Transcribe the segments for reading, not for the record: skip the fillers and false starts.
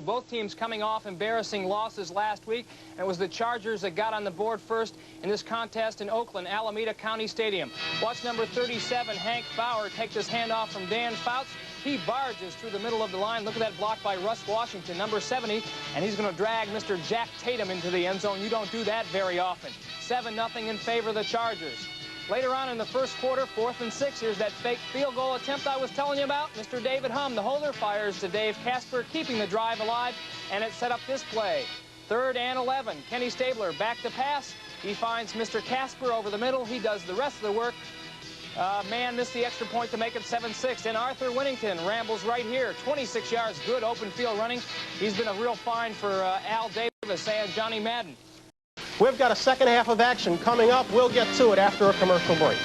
Both teams coming off embarrassing losses last week, and it was the Chargers that got on the board first in this contest in Oakland, Alameda County Stadium. Watch number 37, Hank Bauer, take this handoff from Dan Fouts. He barges through the middle of the line. Look at that block by Russ Washington, number 70, and he's going to drag Mr. Jack Tatum into the end zone. You don't do that very often. 7-0 in favor of the Chargers. Later on in the first quarter, 4th and 6, here's that fake field goal attempt I was telling you about. Mr. David Humm, the holder, fires to Dave Casper, keeping the drive alive, and it set up this play. 3rd and 11. Kenny Stabler back to pass. He finds Mr. Casper over the middle. He does the rest of the work. Man missed the extra point to make it 7-6. And Arthur Winnington rambles right here. 26 yards, good open field running. He's been a real find for Al Davis and Johnny Madden. We've got a second half of action coming up. We'll get to it after a commercial break.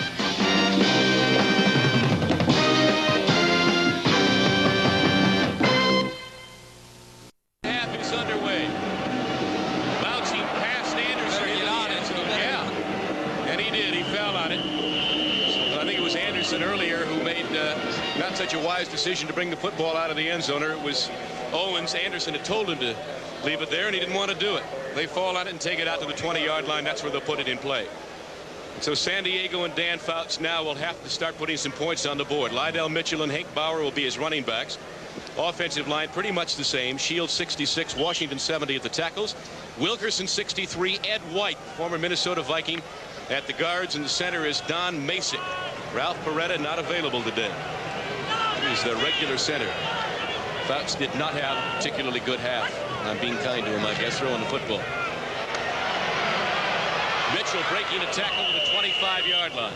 Half is underway. Bouncing past Anderson. Yeah, and he did. He fell on it. So I think it was Anderson earlier who made not such a wise decision to bring the football out of the end zone. It was Owens. Anderson had told him to leave it there, and he didn't want to do it. They fall on it and take it out to the 20-yard line. That's where they'll put it in play. So San Diego and Dan Fouts now will have to start putting some points on the board. Lydell Mitchell and Hank Bauer will be his running backs. Offensive line pretty much the same. Shields 66, Washington 70 at the tackles. Wilkerson 63, Ed White, former Minnesota Viking, at the guards. In the center is Don Masick. Ralph Beretta not available today. He's the regular center. Fouts did not have a particularly good half. I'm being kind to him, I guess, throwing the football. Mitchell breaking a tackle to the 25-yard line.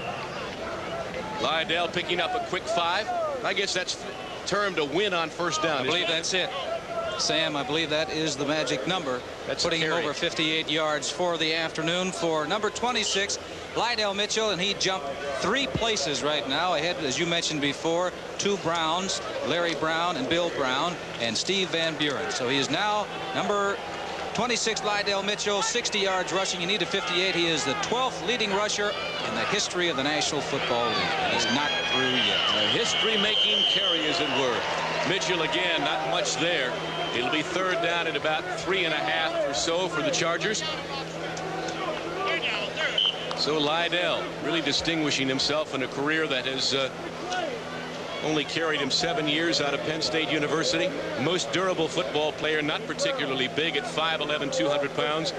Lydell picking up a quick 5. I guess that's termed a win on first down. I believe that's it. Sam, I believe that is the magic number. That's putting him over 58 yards for the afternoon for number 26, Lydell Mitchell, and he jumped 3 places right now ahead, as you mentioned before, 2 Browns, Larry Brown and Bill Brown, and Steve Van Buren. So he is now number 26, Lydell Mitchell, 60 yards rushing. You need a 58. He is the 12th leading rusher in the history of the National Football League. And he's not through yet. A history-making carry, as it were. Mitchell again, not much there. It'll be 3rd down at about 3.5 or so for the Chargers. So Lydell really distinguishing himself in a career that has only carried him 7 years out of Penn State University. Most durable football player, not particularly big at 5'11", 200 pounds.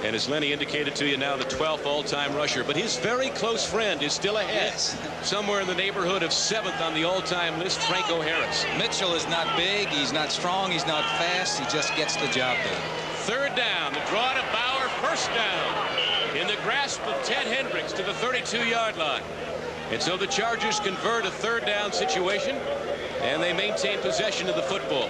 And as Lenny indicated to you, now the 12th all-time rusher. But his very close friend is still ahead. Yes. Somewhere in the neighborhood of 7th on the all-time list, Franco Harris. Mitchell is not big, he's not strong, he's not fast, he just gets the job done. 3rd down, the draw to Bauer, 1st down. In the grasp of Ted Hendricks to the 32-yard line. And so the Chargers convert a 3rd down situation, and they maintain possession of the football.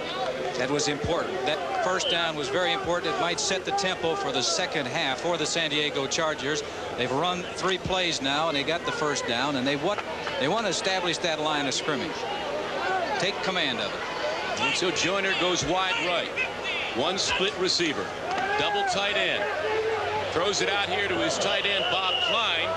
That was important. That 1st down was very important. It might set the tempo for the second half for the San Diego Chargers. They've run 3 plays now, and they got the 1st down, and they want to establish that line of scrimmage. Take command of it. And so Joyner goes wide right. 1 split receiver. Double tight end. Throws it out here to his tight end, Bob Klein.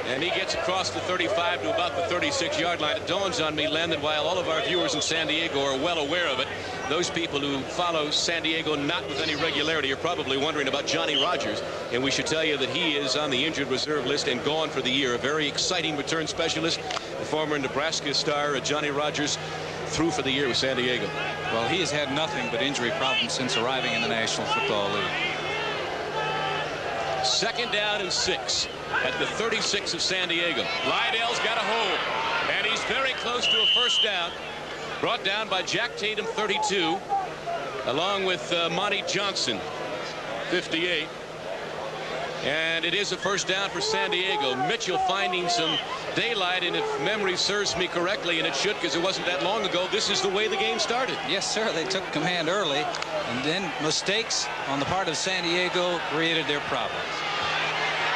And he gets across the 35 to about the 36-yard line. It dawns on me, Len, that while all of our viewers in San Diego are well aware of it, those people who follow San Diego not with any regularity are probably wondering about Johnny Rodgers. And we should tell you that he is on the injured reserve list and gone for the year. A very exciting return specialist. The former Nebraska star, Johnny Rodgers, through for the year with San Diego. Well, he has had nothing but injury problems since arriving in the National Football League. 2nd down and 6 at the 36 of San Diego. Lydell's got a hold, and he's very close to a 1st down. Brought down by Jack Tatum, 32, along with Monty Johnson, 58. And it is a 1st down for San Diego. Mitchell finding some daylight, and if memory serves me correctly, and it should because it wasn't that long ago, this is the way the game started. Yes, sir. They took command early, and then mistakes on the part of San Diego created their problems.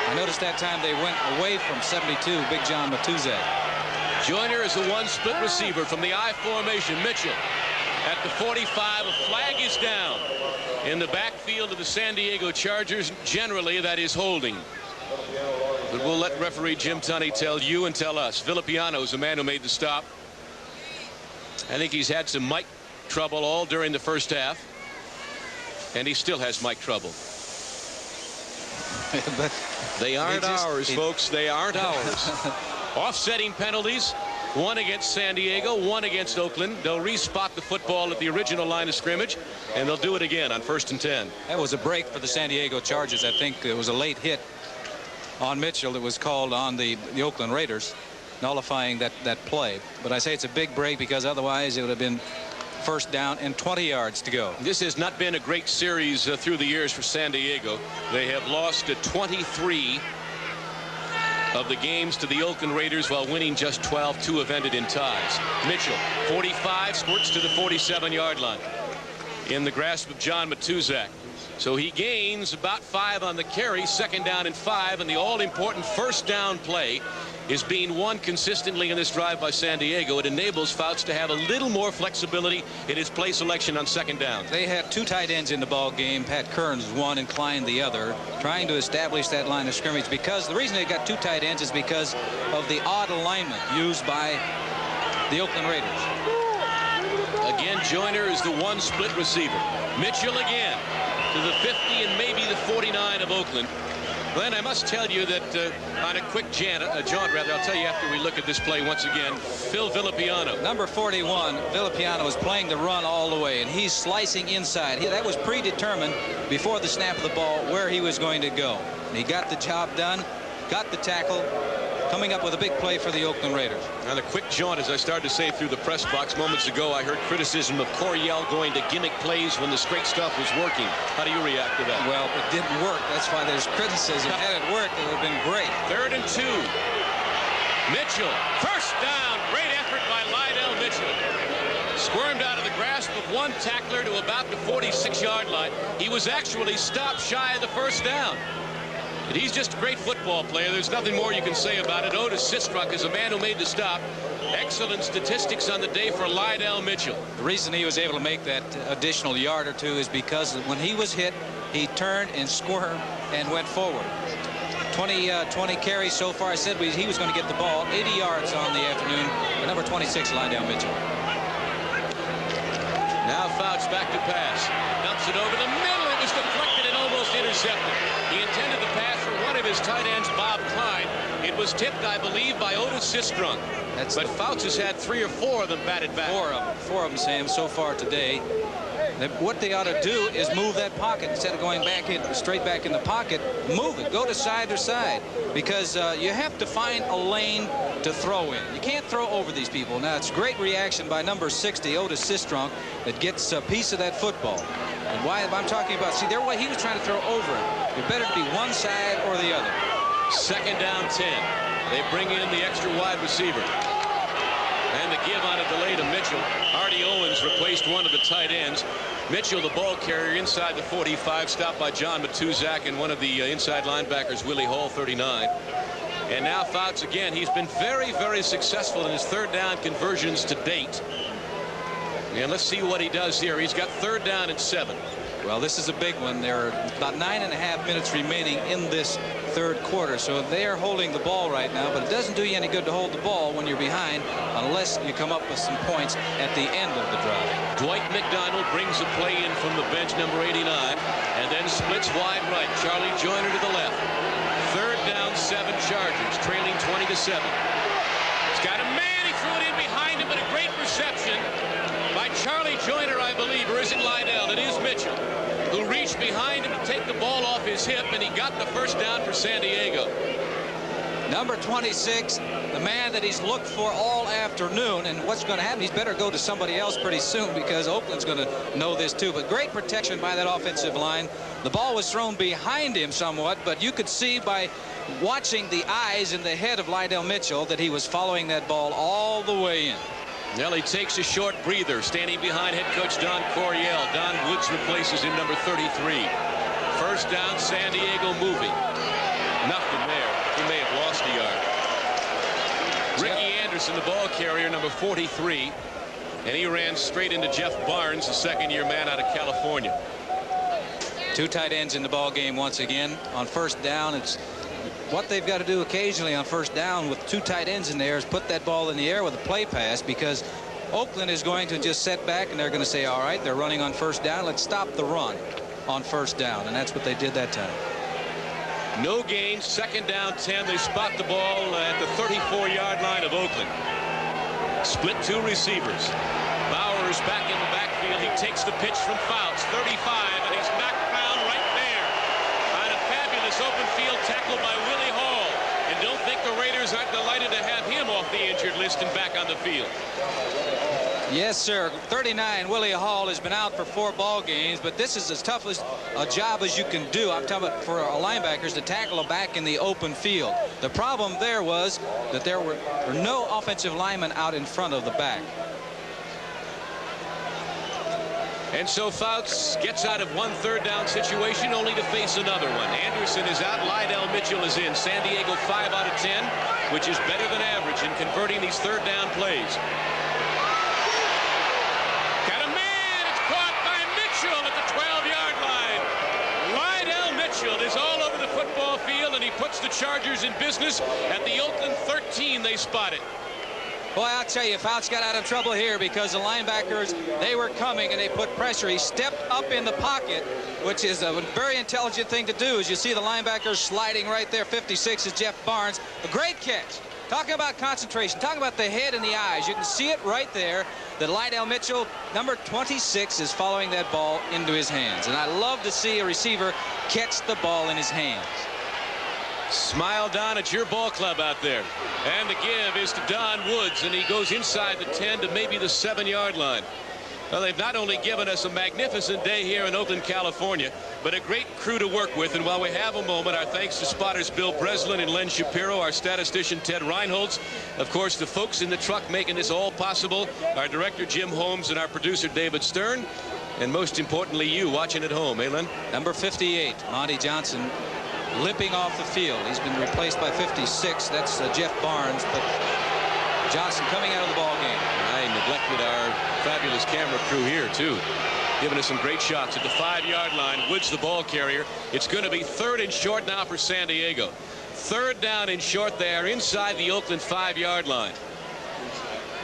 I noticed that time they went away from 72, Big John Matuzak. Joyner is a 1 split receiver from the I formation. Mitchell at the 45. A flag is down in the backfield of the San Diego Chargers. Generally, that is holding. But we'll let referee Jim Tunney tell you and tell us. Villapiano is the man who made the stop. I think he's had some mic trouble all during the first half. and he still has mic trouble. But they aren't ours, folks. They aren't ours. Offsetting penalties. One against San Diego, one against Oakland. They'll respot the football at the original line of scrimmage, and they'll do it again on 1st and 10. That was a break for the San Diego Chargers. I think it was a late hit on Mitchell that was called on the Oakland Raiders, nullifying that play. But I say it's a big break because otherwise it would have been 1st down and 20 yards to go. This has not been a great series through the years for San Diego. They have lost 23 of the games to the Oakland Raiders while winning just 12. 2 have ended in ties. Mitchell, 45, squirts to the 47-yard line in the grasp of John Matuzak. So he gains about 5 on the carry, 2nd down and 5, and the all-important 1st down play is being won consistently in this drive by San Diego. It enables Fouts to have a little more flexibility in his play selection on 2nd down. They had 2 tight ends in the ball game. Pat Kearns one and Klein the other, trying to establish that line of scrimmage, because the reason they got 2 tight ends is because of the odd alignment used by the Oakland Raiders. Again, Joyner is the one split receiver. Mitchell again to the 50 and maybe the 49 of Oakland. Glenn, I must tell you that on a quick jaunt, I'll tell you after we look at this play once again. Phil Villapiano. Number 41, Villapiano is playing the run all the way, and he's slicing inside. That was predetermined before the snap of the ball where he was going to go. And he got the job done, got the tackle, coming up with a big play for the Oakland Raiders. On a quick jaunt, as I started to say through the press box moments ago, I heard criticism of Coryell going to gimmick plays when the straight stuff was working. How do you react to that? Well, it didn't work. That's why there's criticism. Had it worked, it would have been great. 3rd and 2. Mitchell, 1st down. Great effort by Lydell Mitchell. Squirmed out of the grasp of one tackler to about the 46-yard line. He was actually stopped shy of the 1st down. But he's just a great football player. There's nothing more you can say about it. Otis Sistrunk is a man who made the stop. Excellent statistics on the day for Lydell Mitchell. The reason he was able to make that additional yard or 2 is because when he was hit, he turned and squirmed and went forward. 20 carries so far. I said he was going to get the ball. 80 yards on the afternoon. Number 26, Lydell Mitchell. Now Fouts back to pass. Dumps it over the middle. It was deflected and almost intercepted. He intended the pass for one of his tight ends, Bob Klein. It was tipped, I believe, by Otis Sistrunk. But Fouts has had 3 or 4 of them batted back. 4 of them, Sam, so far today. What they ought to do is move that pocket instead of going back in, straight back in the pocket. Move it. Go to side to side, because you have to find a lane to throw in. You can't throw over these people. Now, it's great reaction by number 60, Otis Sistrunk, that gets a piece of that football. And why I'm talking about, see, their way he was trying to throw over it. It better be one side or the other. 2nd down 10. They bring in the extra wide receiver. And the give on a delay to Mitchell. Artie Owens replaced one of the tight ends. Mitchell, the ball carrier, inside the 45, stopped by John Matuzak and one of the inside linebackers, Willie Hall, 39. And now Fouts again. He's been very, very successful in his 3rd down conversions to date. And let's see what he does here. He's got 3rd down and 7. Well, this is a big one. There are about 9.5 minutes remaining in this 3rd quarter, so they are holding the ball right now, but it doesn't do you any good to hold the ball when you're behind unless you come up with some points at the end of the drive. Dwight McDonald brings a play in from the bench, number 89, and then splits wide right. Charlie Joyner to the left. 3rd down, 7 Chargers, trailing 20-7. He's got a man. He threw it in behind him, but a great reception by Charlie Joyner, I believe, or is it Lydell? It is Mitchell, who reached behind him to take the ball off his hip, and he got the 1st down for San Diego. Number 26, the man that he's looked for all afternoon, and what's going to happen, he's better go to somebody else pretty soon, because Oakland's going to know this too. But great protection by that offensive line. The ball was thrown behind him somewhat, but you could see by watching the eyes and the head of Lydell Mitchell that he was following that ball all the way in. Now he takes a short breather, standing behind head coach Don Coryell. Don Woods replaces him, number 33. 1st down, San Diego moving. Nothing there. He may have lost a yard. Ricky Anderson, the ball carrier, number 43. And he ran straight into Jeff Barnes, the 2nd-year man out of California. 2 tight ends in the ball game once again. On 1st down, it's what they've got to do occasionally on 1st down with 2 tight ends in there is put that ball in the air with a play pass, because Oakland is going to just set back and they're going to say, all right, they're running on 1st down. Let's stop the run. on first down, and that's what they did that time. No gain, second down 10. They spot the ball at the 34-yard line of Oakland. Split two receivers. Bowers back in the backfield. He takes the pitch from Fouts, 35, and he's knocked down right there on a fabulous open field tackle by Willie Hall. And don't think the Raiders aren't delighted to have him off the injured list and back on the field. Yes, sir. 39, Willie Hall has been out for 4 ball games, but this is as tough as a job as you can do. I'm talking about for linebackers to tackle a back in the open field. The problem there was that there were no offensive linemen out in front of the back. And so Fouts gets out of one third-down situation only to face another one. Anderson is out. Lydell Mitchell is in. San Diego 5 out of 10, which is better than average in converting these third-down plays. Got a man. It's caught by Mitchell at the 12-yard line. Lydell Mitchell is all over the football field, and he puts the Chargers in business at the Oakland 13. They spot it. Boy, I'll tell you, Fouts got out of trouble here because the linebackers, they were coming and they put pressure. He stepped up in the pocket, which is a very intelligent thing to do. As you see the linebackers sliding right there. 56 is Jeff Barnes. A great catch. Talking about concentration, talking about the head and the eyes. You can see it right there that Lydell Mitchell, number 26, is following that ball into his hands. And I love to see a receiver catch the ball in his hands. Smile, Don, at your ball club out there. And the give is to Don Woods, and he goes inside the 10 to maybe the 7-yard line. Well, they've not only given us a magnificent day here in Oakland, California, but a great crew to work with. And while we have a moment, our thanks to spotters Bill Breslin and Len Shapiro, our statistician Ted Reinholtz, of course, the folks in the truck making this all possible, our director Jim Holmes and our producer David Stern, and most importantly, you watching at home, Len? Number 58, Monty Johnson, limping off the field. He's been replaced by 56. That's Jeff Barnes, but Johnson coming out of the ball game. I neglected our fabulous camera crew here, too, giving us some great shots at the 5-yard line. Woods, the ball carrier. It's going to be 3rd and short now for San Diego. 3rd down and short there inside the Oakland 5-yard line.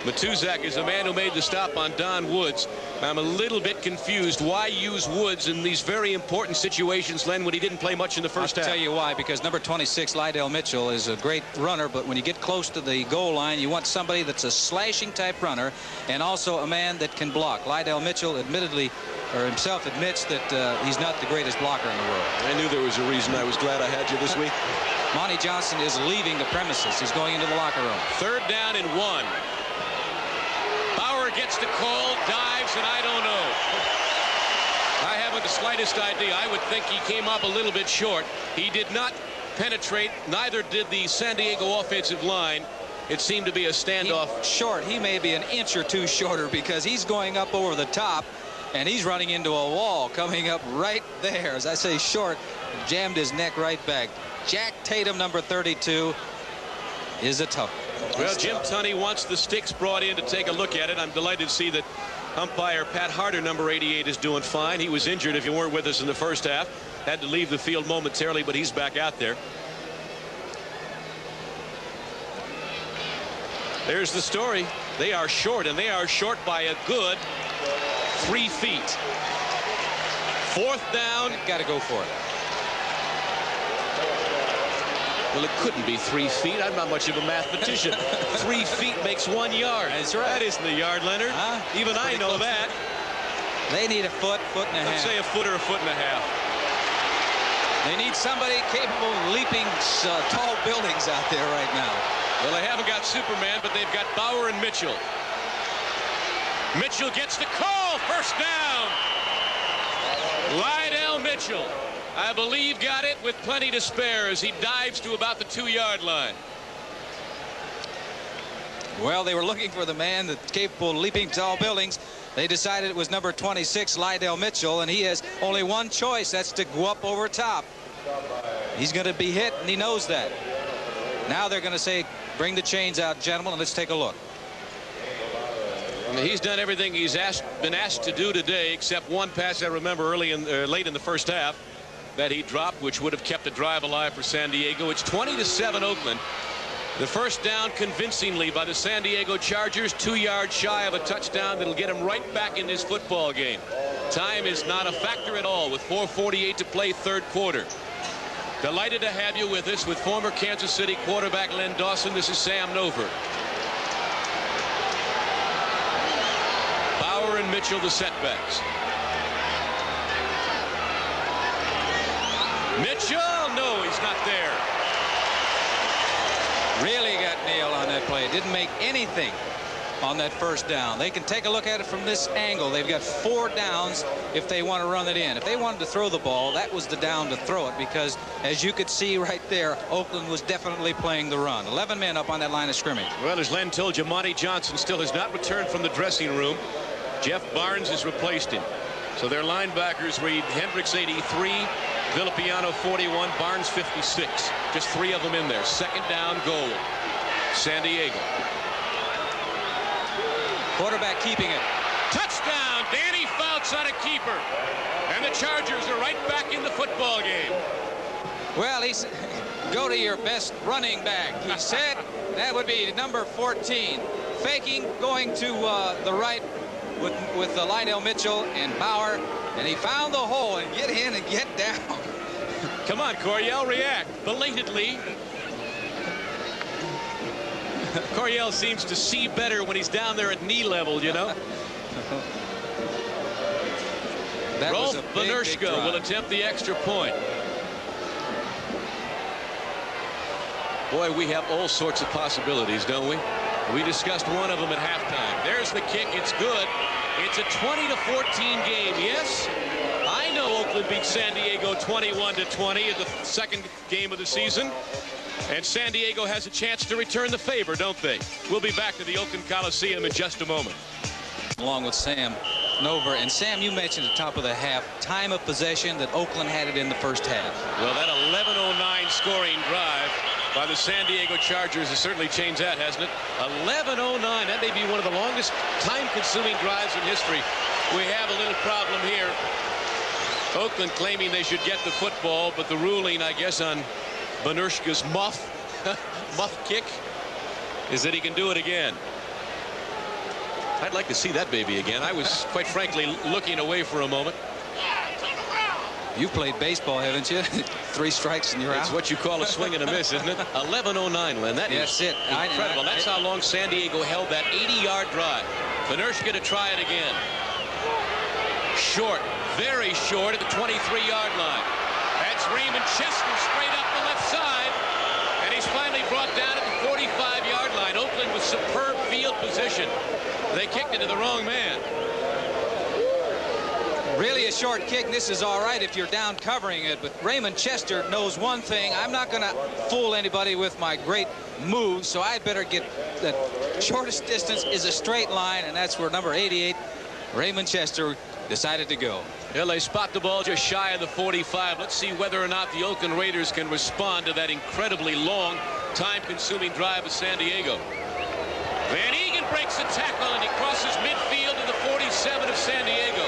Matuzak is the man who made the stop on Don Woods. I'm a little bit confused. Why use Woods in these very important situations, Len, when he didn't play much in the first half? I'll tell you why. Because number 26, Lydell Mitchell, is a great runner, but when you get close to the goal line, you want somebody that's a slashing type runner and also a man that can block. Lydell Mitchell admittedly, or himself admits that he's not the greatest blocker in the world. I knew there was a reason. I was glad I had you this week. Monty Johnson is leaving the premises. He's going into the locker room. 3rd down and 1. Bauer gets the call, dives, and I don't know. I haven't the slightest idea. I would think he came up a little bit short. He did not penetrate. Neither did the San Diego offensive line. It seemed to be a standoff. He may be an inch or two shorter because he's going up over the top, and he's running into a wall coming up right there. As I say, short, jammed his neck right back. Jack Tatum, number 32, is a tough one. Well, Jim Tunney wants the sticks brought in to take a look at it. I'm delighted to see that umpire Pat Harder, number 88, is doing fine. He was injured, if you weren't with us in the first half. Had to leave the field momentarily, but he's back out there. There's the story. They are short, and they are short by a good 3 feet. 4th down. Got to go for it. Well, it couldn't be 3 feet. I'm not much of a mathematician. 3 feet makes 1 yard. That's right. That isn't a yard, Leonard. Even I know that. They need a foot, foot and a half. Let's say a foot or a foot and a half. They need somebody capable of leaping tall buildings out there right now. Well, they haven't got Superman, but they've got Bauer and Mitchell. Mitchell gets the call. 1st down. Lydell Mitchell, I believe, got it with plenty to spare as he dives to about the 2-yard line. Well, they were looking for the man that's capable of leaping tall buildings. They decided it was number 26, Lydell Mitchell, and he has only one choice. That's to go up over top. He's going to be hit, and he knows that. Now they're going to say, bring the chains out, gentlemen, and let's take a look. He's done everything he's been asked to do today, except one pass I remember late in the first half that he dropped, which would have kept the drive alive for San Diego. It's 20-7 Oakland. The 1st down convincingly by the San Diego Chargers, 2 yards shy of a touchdown that'll get him right back in this football game. Time is not a factor at all with 4:48 to play, third quarter. Delighted to have you with us with former Kansas City quarterback Len Dawson. This is Sam Nover. Bauer and Mitchell, the setbacks. Mitchell, no, he's not there. Really got nailed on that play. Didn't make anything on that first down. They can take a look at it from this angle. They've got 4 downs if they want to run it in. If they wanted to throw the ball, that was the down to throw it, because as you could see right there, Oakland was definitely playing the run. 11 men up on that line of scrimmage. Well, as Len told you, Monty Johnson still has not returned from the dressing room. Jeff Barnes has replaced him. So their linebackers read Hendricks 83, Villapiano 41, Barnes 56. Just 3 of them in there. Second down, goal. San Diego. Quarterback keeping it. Touchdown, Danny Fouts on a keeper. And the Chargers are right back in the football game. Well, he's go to your best running back. He said that would be number 14. Faking, going to the right with Lydell Mitchell and Bauer. And he found the hole, and get in and get down. Come on, Coryell, react. Belatedly. Coryell seems to see better when he's down there at knee level, you know. Rolf Benirschke will attempt the extra point. Boy, we have all sorts of possibilities, don't we? We discussed one of them at halftime. There's the kick. It's good. It's a 20-14 game. Yes, I know Oakland beat San Diego 21-20 at the second game of the season. And San Diego has a chance to return the favor, don't they? We'll be back to the Oakland Coliseum in just a moment. Along with Sam Nover. And Sam, you mentioned at the top of the half, time of possession, that Oakland had it in the first half. Well, that 11:09 scoring drive by the San Diego Chargers has certainly changed that, hasn't it? 11:09. That may be one of the longest time-consuming drives in history. We have a little problem here. Oakland claiming they should get the football, but the ruling, I guess, on Benirschke's muff kick is that he can do it again. I'd like to see that baby again. I was, quite frankly, looking away for a moment. You played baseball, haven't you? 3 strikes and you're out. It's what you call a swing and a miss, isn't it? 11:09, Len. That's it. Incredible. That's how long San Diego held that 80-yard drive. Benirschke to try it again. Short, very short at the 23-yard line. That's Raymond Chester straight up the left side. And he's finally brought down at the 45-yard line. Oakland with superb field position. They kicked it to the wrong man. Really a short kick. This is all right if you're down covering it. But Raymond Chester knows one thing. I'm not going to fool anybody with my great moves, so I better get the shortest distance is a straight line, and that's where number 88, Raymond Chester, decided to go. Well, they spot the ball just shy of the 45. Let's see whether or not the Oakland Raiders can respond to that incredibly long, time-consuming drive of San Diego. Van Egan breaks the tackle, and he crosses midfield to the 47 of San Diego.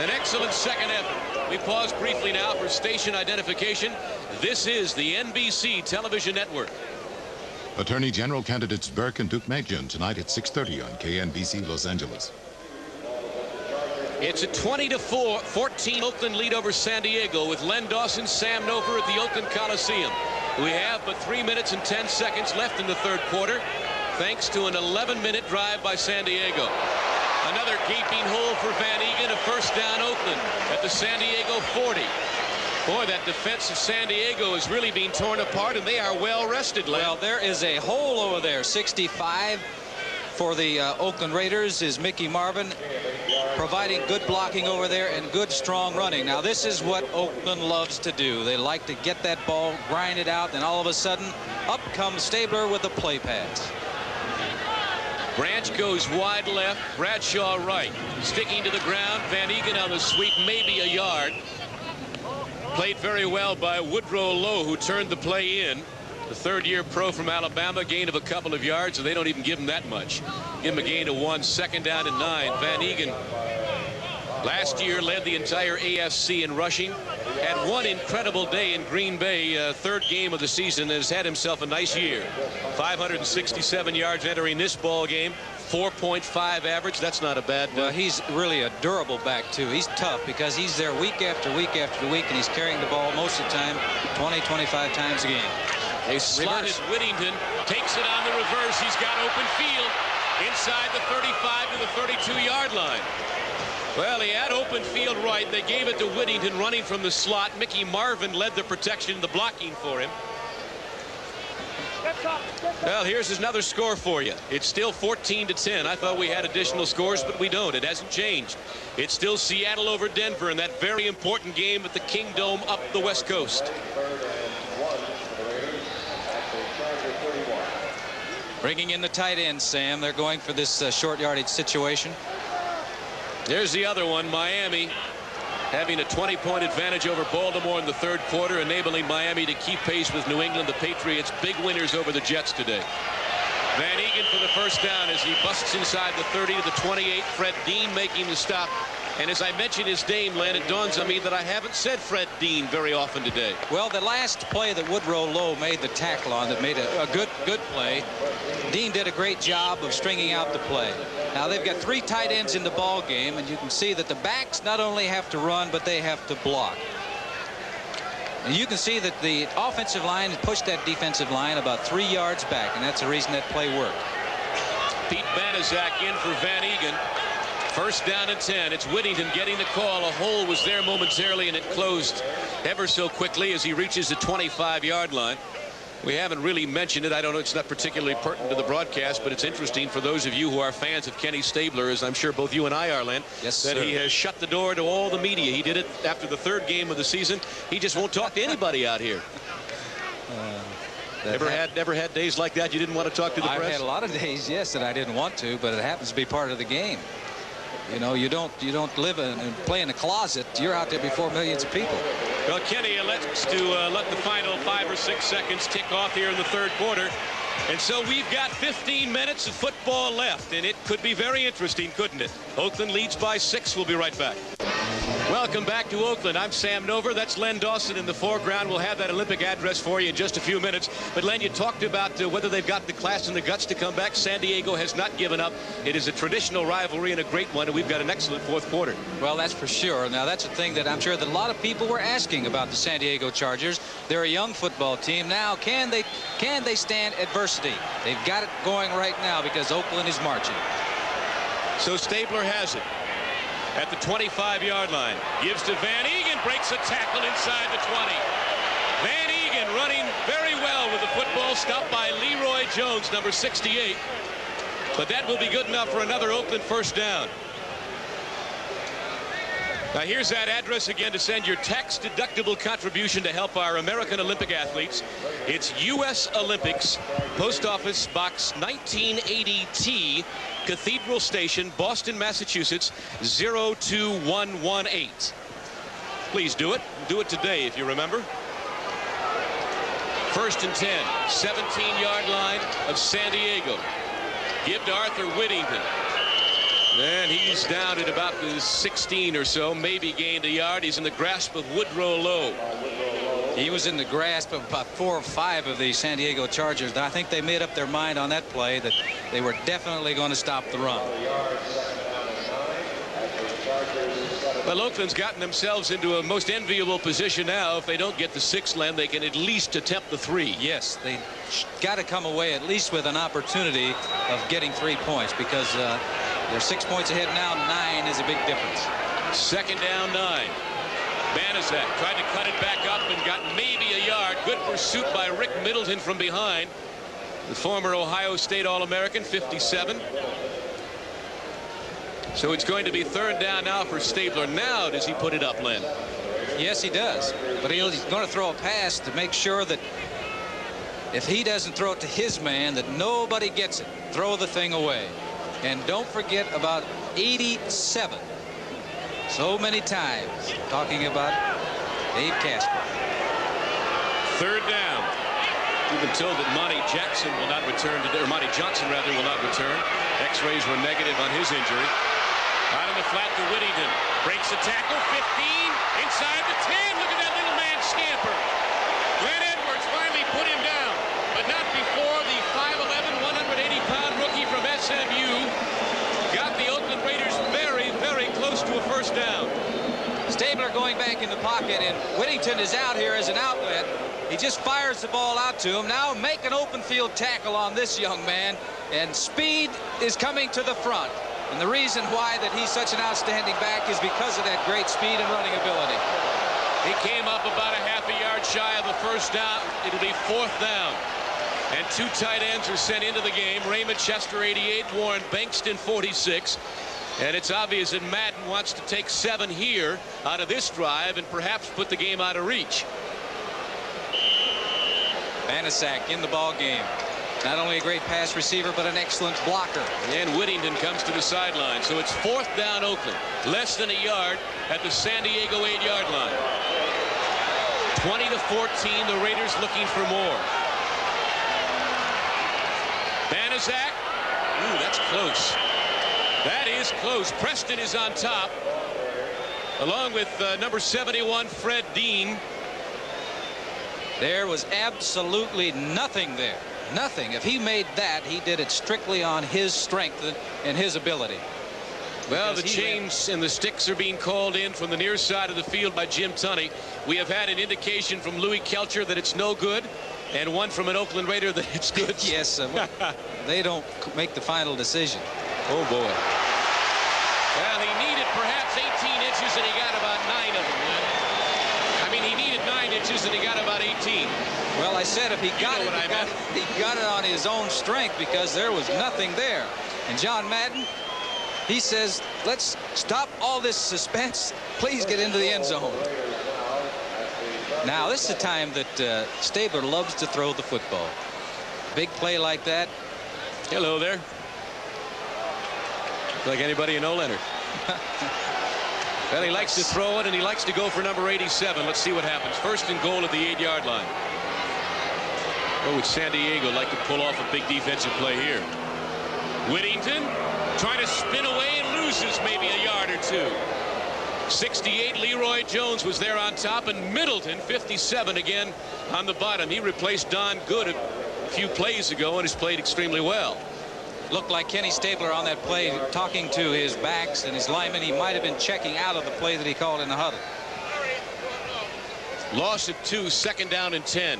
An excellent second effort. We pause briefly now for station identification. This is the NBC television network. Attorney General candidates Burke and Deukmejian tonight at 6:30 on KNBC Los Angeles. It's a 20-14 Oakland lead over San Diego with Len Dawson, Sam Nover at the Oakland Coliseum. We have but 3 minutes and 10 seconds left in the third quarter, thanks to an 11-minute drive by San Diego. Another gaping hole for Van Egan, a first down Oakland at the San Diego 40. Boy, that defense of San Diego is really being torn apart, and they are well rested, Len. Well, there is a hole over there. 65 for the Oakland Raiders is Mickey Marvin, providing good blocking over there and good strong running. Now, this is what Oakland loves to do. They like to get that ball, grind it out, and all of a sudden, up comes Stabler with a play pass. Branch goes wide left, Bradshaw right. Sticking to the ground, Van Egan on the sweep, maybe a yard. Played very well by Woodrow Lowe, who turned the play in. The third-year pro from Alabama, gain of a couple of yards, and they don't even give him that much. Give him a gain of 1, second down and 9. Van Egan Last year led the entire AFC in rushing. Had one incredible day in Green Bay, third game of the season, has had himself a nice year. 567 yards entering this ball game. 4.5 average. That's not a bad. Well, he's really a durable back too. He's tough because he's there week after week after week, and he's carrying the ball most of the time, 20, 25 times a game. They slotted Whittington, takes it on the reverse. He's got open field inside the 35 to the 32-yard line. Well, he had open field right. They gave it to Whittington running from the slot. Mickey Marvin led the protection, the blocking for him. Well, here's another score for you. It's still 14-10. I thought we had additional scores, but we don't. It hasn't changed. It's still Seattle over Denver in that very important game at the Kingdome up the West Coast. Bringing in the tight end, Sam. They're going for this short yardage situation. There's the other one, Miami having a 20-point advantage over Baltimore in the third quarter, enabling Miami to keep pace with New England. The Patriots big winners over the Jets today. Van Egan for the first down as he busts inside the 30 to the 28. Fred Dean making the stop. And as I mentioned his name, Len, it dawns on me that I haven't said Fred Dean very often today. Well, the last play that Woodrow Lowe made the tackle on that made a good play, Dean did a great job of stringing out the play. Now they've got 3 tight ends in the ball game, and you can see that the backs not only have to run, but they have to block. And you can see that the offensive line pushed that defensive line about 3 yards back, and that's the reason that play worked. Pete Banaszak in for Van Egan. First down and 10. It's Whittington getting the call. A hole was there momentarily, and it closed ever so quickly as he reaches the 25-yard line. We haven't really mentioned it. I don't know. It's not particularly pertinent to the broadcast, but it's interesting for those of you who are fans of Kenny Stabler, as I'm sure both you and I are, Len, yes, that sir. He has shut the door to all the media. He did it after the third game of the season. He just won't talk to anybody out here. Ever had days like that you didn't want to talk to the press? I've had a lot of days, yes, that I didn't want to, but it happens to be part of the game. You know, you don't live and play in a closet. You're out there before millions of people. Well, Kenny elects to let the final 5 or 6 seconds tick off here in the third quarter. And so we've got 15 minutes of football left, and it could be very interesting, couldn't it? Oakland leads by 6. We'll be right back. Welcome back to Oakland. I'm Sam Nover. That's Len Dawson in the foreground. We'll have that Olympic address for you in just a few minutes. But, Len, you talked about whether they've got the class and the guts to come back. San Diego has not given up. It is a traditional rivalry and a great one, and we've got an excellent fourth quarter. Well, that's for sure. Now, that's a thing that I'm sure that a lot of people were asking about the San Diego Chargers. They're a young football team. Now, can they stand adversity? They've got it going right now because Oakland is marching. So Stabler has it at the 25-yard line. Gives to Van Egan, breaks a tackle inside the 20. Van Egan running very well with the football, stopped by Leroy Jones, number 68. But that will be good enough for another Oakland first down. Now here's that address again to send your tax-deductible contribution to help our American Olympic athletes. It's U.S. Olympics, Post Office Box 1980T, Cathedral Station, Boston, Massachusetts, 02118. Please do it. Do it today if you remember. First and 10, 17-yard line of San Diego. Give to Arthur Whittington. And he's down at about the 16 or so, maybe gained a yard. He's in the grasp of Woodrow Lowe. He was in the grasp of about 4 or 5 of the San Diego Chargers. I think they made up their mind on that play that they were definitely going to stop the run. Well, Oakland's gotten themselves into a most enviable position now. If they don't get the 6, Len, they can at least attempt the 3. Yes, they got to come away at least with an opportunity of getting 3 points because they're 6 points ahead now. 9 is a big difference. Second down, 9. Banaszak tried to cut it back up and got maybe a yard. Good pursuit by Rick Middleton from behind. The former Ohio State All-American, 57. So it's going to be third down now for Stabler. Now does he put it up, Len? Yes, he does. But he's going to throw a pass to make sure that if he doesn't throw it to his man, that nobody gets it. Throw the thing away. And don't forget about 87. So many times talking about Dave Casper. Third down. We've been told that Monty Jackson will not return today, or Monty Johnson rather will not return. X-rays were negative on his injury. Out in the flat to Whittington. Breaks the tackle, 15, inside the 10. Look at that little man scamper. Glenn Edwards finally put him down, but not before the 5'11", 180-pound rookie from SMU got the Oakland Raiders very, very close to a first down. Stabler going back in the pocket, and Whittington is out here as an outlet. He just fires the ball out to him. Now make an open field tackle on this young man, and speed is coming to the front. And the reason why that he's such an outstanding back is because of that great speed and running ability. He came up about a half a yard shy of the first down. It'll be fourth down. And two tight ends are sent into the game. Raymond Chester, 88, Warren Bankston, 46. And it's obvious that Madden wants to take 7 here out of this drive and perhaps put the game out of reach. Banaszak in the ball game. Not only a great pass receiver, but an excellent blocker. And Whittington comes to the sideline. So it's fourth down Oakland. Less than a yard at the San Diego 8-yard line. 20-14, the Raiders looking for more. Banaszak. Ooh, that's close. That is close. Preston is on top, along with number 71, Fred Dean. There was absolutely nothing there. Nothing. If he made that, he did it strictly on his strength and his ability. Well, the chains and the sticks are being called in from the near side of the field by Jim Tunney. We have had an indication from Louis Kelcher that it's no good, and one from an Oakland Raider that it's good. Yes, they don't make the final decision. Oh, boy. Well, he needed perhaps 18 inches, and he got about 9 of them. I mean, he needed 9 inches, and he got about 18. Well, I said if he got it, he got it on his own strength because there was nothing there. And John Madden, he says, let's stop all this suspense. Please get into the end zone. Now, this is a time that Stabler loves to throw the football. Big play like that. Hello there. Like anybody you know, Leonard. Well, he likes to throw it, and he likes to go for number 87. Let's see what happens. First and goal at the 8-yard line. Oh, would San Diego like to pull off a big defensive play here? Whittington trying to spin away and loses maybe a yard or two. 68, Leroy Jones was there on top, and Middleton, 57, again on the bottom. He replaced Don Good a few plays ago and has played extremely well. Looked like Kenny Stabler on that play, talking to his backs and his linemen. He might have been checking out of the play that he called in the huddle. Loss of 2, second down and 10.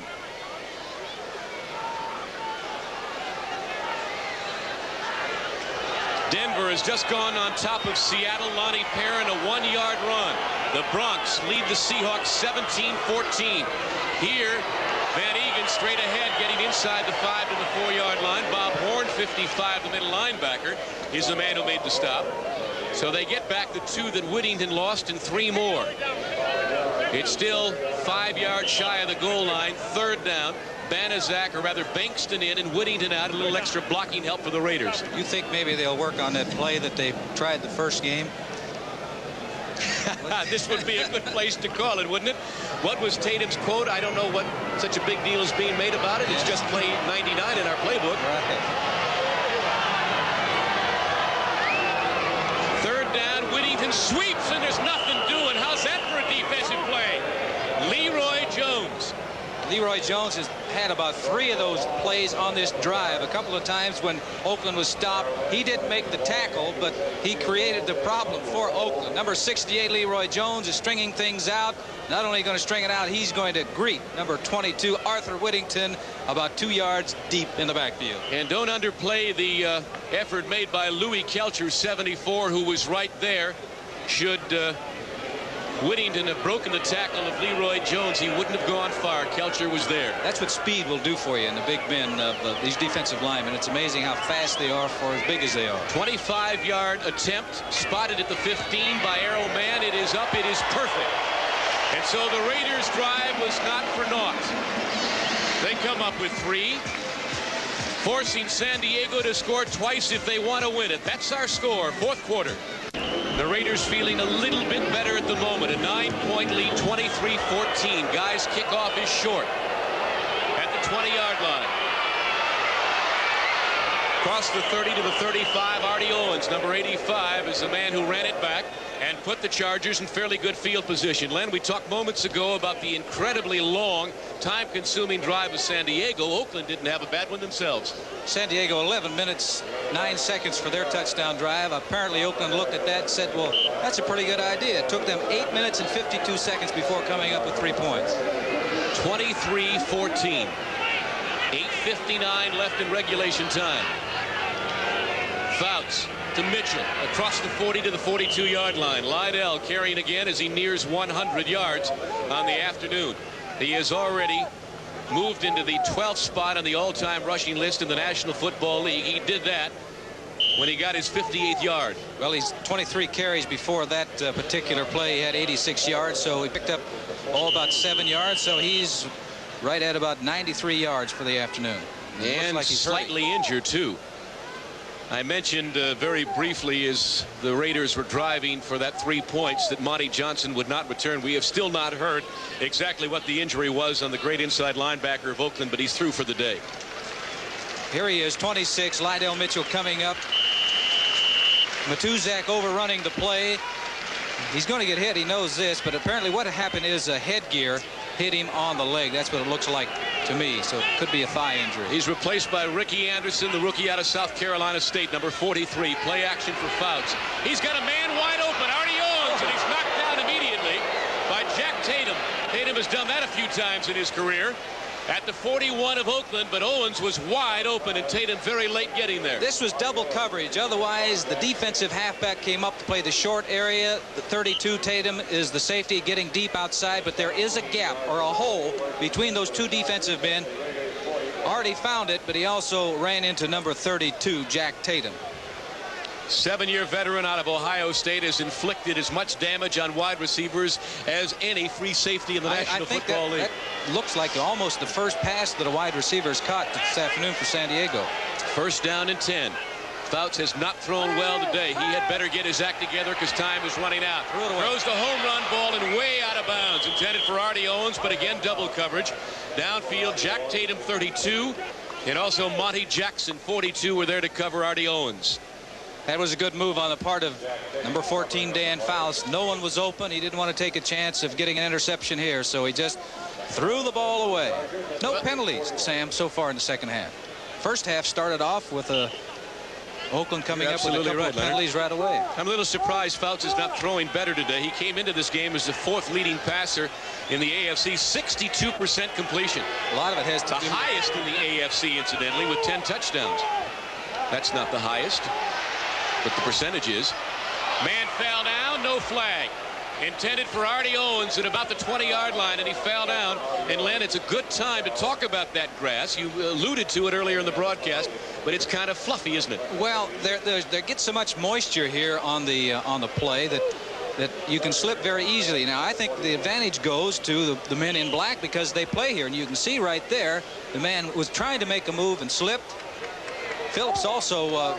Denver has just gone on top of Seattle. Lonnie Perrin, a 1-yard run. The Bronx lead the Seahawks 17-14. Here, Van Egan straight ahead, getting inside the 5 to the 4-yard line. Bob Horn, 55, the middle linebacker, is the man who made the stop. So they get back the 2 that Whittington lost and 3 more. It's still 5 yards shy of the goal line. Third down. Banaszak, or rather Bankston in, and Whittington out. A little extra blocking help for the Raiders. You think maybe they'll work on that play that they tried the first game? This would be a good place to call it, wouldn't it? What was Tatum's quote? I don't know what such a big deal is being made about it. It's just play 99 in our playbook. Right. Third down, Whittington sweeps, and there's nothing doing. How's that for a defensive play? Leroy Jones. Leroy Jones has had about 3 of those plays on this drive. A couple of times when Oakland was stopped, he didn't make the tackle, but he created the problem for Oakland. Number 68, Leroy Jones, is stringing things out. Not only going to string it out, he's going to greet number 22, Arthur Whittington, about 2 yards deep in the backfield. And don't underplay the effort made by Louis Kelcher, 74, who was right there. Should Whittington have broken the tackle of Leroy Jones, he wouldn't have gone far. Kelcher was there. That's what speed will do for you in the big men of these defensive linemen. It's amazing how fast they are for as big as they are. 25-yard attempt, spotted at the 15 by Arrow Man. It is up. It is perfect. And so the Raiders' drive was not for naught. They come up with 3, forcing San Diego to score twice if they want to win it. That's our score, fourth quarter. The Raiders feeling a little bit better at the moment. A 9-point lead, 23-14. Guy's kickoff is short at the 20-yard line. Across the 30 to the 35, Artie Owens, number 85, is the man who ran it back and put the Chargers in fairly good field position. Len, we talked moments ago about the incredibly long, time-consuming drive of San Diego. Oakland didn't have a bad one themselves. San Diego 11 minutes 9 seconds for their touchdown drive. Apparently Oakland looked at that and said, well, that's a pretty good idea. It took them 8 minutes and 52 seconds before coming up with 3 points. 23-14. 8:59 left in regulation time. Fouts to Mitchell across the 40 to the 42-yard line. Lydell carrying again as he nears 100 yards on the afternoon. He has already moved into the 12th spot on the all-time rushing list in the National Football League. He did that when he got his 58th yard. Well, he's 23 carries before that particular play. He had 86 yards, so he picked up about 7 yards. So he's right at about 93 yards for the afternoon. And like he's slightly injured, too. I mentioned very briefly as the Raiders were driving for that 3 points that Monty Johnson would not return. We have still not heard exactly what the injury was on the great inside linebacker of Oakland, but he's through for the day. Here he is, 26. Lydell Mitchell coming up. Matuzak overrunning the play. He's going to get hit. He knows this, but apparently what happened is a headgear hit him on the leg. That's what it looks like to me, so it could be a thigh injury. He's replaced by Ricky Anderson, the rookie out of South Carolina State, number 43. Play action for Fouts. He's got a man wide open, Artie Owens, and he's knocked down immediately by Jack Tatum. Tatum has done that a few times in his career at the 41 of Oakland, but Owens was wide open and Tatum very late getting there. This was double coverage. Otherwise, the defensive halfback came up to play the short area. The 32, Tatum, is the safety getting deep outside, but there is a gap or a hole between those two defensive men. Artie found it, but he also ran into number 32, Jack Tatum. 7-year veteran out of Ohio State has inflicted as much damage on wide receivers as any free safety in the National Football League. That looks like almost the first pass that a wide receiver has caught this afternoon for San Diego. First down and 10. Fouts has not thrown well today. He had better get his act together because time is running out. Throws the home run ball and way out of bounds. Intended for Artie Owens, but again double coverage. Downfield, Jack Tatum 32 and also Monty Jackson 42 were there to cover Artie Owens. That was a good move on the part of number 14, Dan Fouts. No one was open. He didn't want to take a chance of getting an interception here, so he just threw the ball away. No penalties, Sam, so far in the second half. First half started off with Oakland coming up with a couple of penalties right away. I'm a little surprised Fouts is not throwing better today. He came into this game as the 4th leading passer in the AFC, 62% completion. A lot of it has to do. The highest in the AFC, incidentally, with 10 touchdowns. That's not the highest, but the percentage is. Man fell down, no flag. Intended for Artie Owens at about the 20-yard line, and he fell down. And Len, it's a good time to talk about that grass. You alluded to it earlier in the broadcast, but it's kind of fluffy, isn't it? Well, there gets so much moisture here on the play that you can slip very easily. Now, I think the advantage goes to the men in black because they play here, and you can see right there the man was trying to make a move and slipped. Phillips also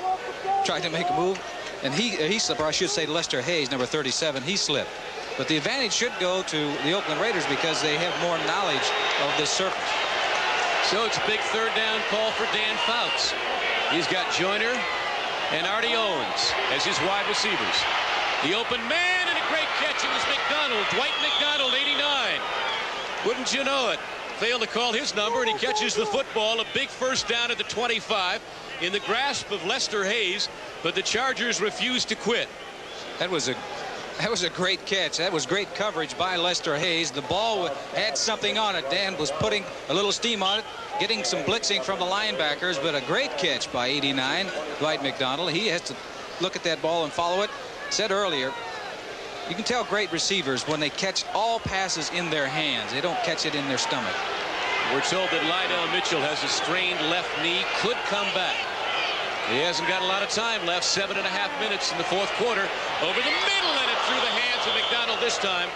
tried to make a move, and he slipped, or I should say Lester Hayes, number 37, he slipped. But the advantage should go to the Oakland Raiders because they have more knowledge of this surface. So it's a big third down call for Dan Fouts. He's got Joyner and Artie Owens as his wide receivers. The open man and a great catch. It was McDonald, Dwight McDonald, 89. Wouldn't you know it? Failed to call his number, and he catches the football. A big first down at the 25 in the grasp of Lester Hayes, but the Chargers refused to quit. That was a great catch. That was great coverage by Lester Hayes. The ball had something on it. Dan was putting a little steam on it, getting some blitzing from the linebackers, but a great catch by 89, Dwight McDonald. He has to look at that ball and follow it. Said earlier, you can tell great receivers when they catch all passes in their hands. They don't catch it in their stomach. We're told that Lydell Mitchell has a strained left knee, could come back. He hasn't got a lot of time left, 7.5 minutes in the fourth quarter. Over the middle, and it through the hands of McDonald this time.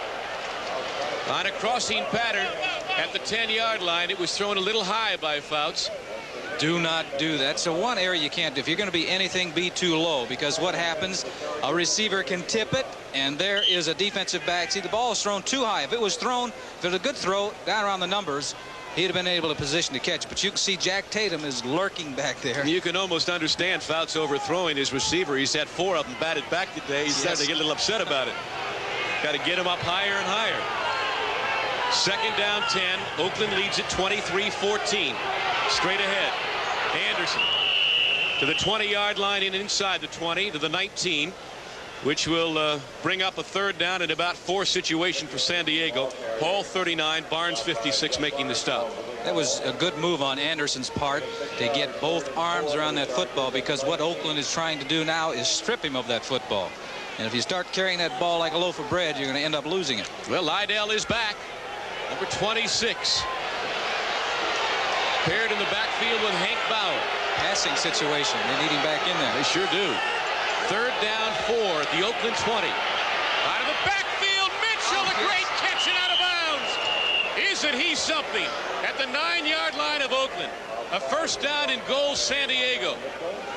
On a crossing pattern at the 10-yard line, it was thrown a little high by Fouts. Do not do that. So one area you can't do. If you're going to be anything, be too low, because what happens, a receiver can tip it, and there is a defensive back. See, the ball is thrown too high. If it was a good throw down around the numbers, he'd have been able to position to catch. But you can see Jack Tatum is lurking back there. You can almost understand Fouts overthrowing his receiver. He's had 4 of them batted back today. He's starting to get a little upset about it. Got to get him up higher and higher. Second down 10. Oakland leads it 23-14. Straight ahead. Anderson to the 20-yard line and inside the 20 to the 19, which will bring up a third down and about 4 situation for San Diego. Hall 39, Barnes 56 making the stop. That was a good move on Anderson's part to get both arms around that football, because what Oakland is trying to do now is strip him of that football. And if you start carrying that ball like a loaf of bread, you're going to end up losing it. Well, Lydell is back. Number 26. Paired in the backfield with Hank Bauer. Passing situation. They need him back in there. They sure do. Third down 4 at the Oakland 20. Out of the backfield, Mitchell, a great catch and out of bounds. Isn't he something? At the 9-yard line of Oakland. A first down and goal, San Diego.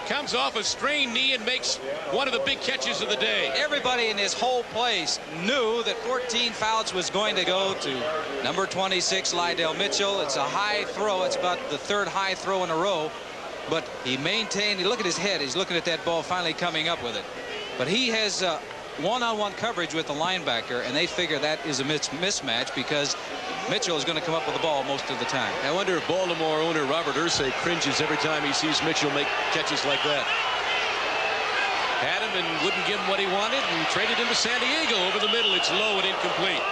Comes off a strained knee and makes one of the big catches of the day. Everybody in this whole place knew that 14 Fouts was going to go to number 26, Lydell Mitchell. It's a high throw. It's about the 3rd high throw in a row. But he maintained. Look at his head. He's looking at that ball, finally coming up with it. But he has one-on-one coverage with the linebacker, and they figure that is a mismatch because Mitchell is going to come up with the ball most of the time. I wonder if Baltimore owner Robert Irsay cringes every time he sees Mitchell make catches like that. Had him and wouldn't give him what he wanted and traded him to San Diego. Over the middle, it's low and incomplete.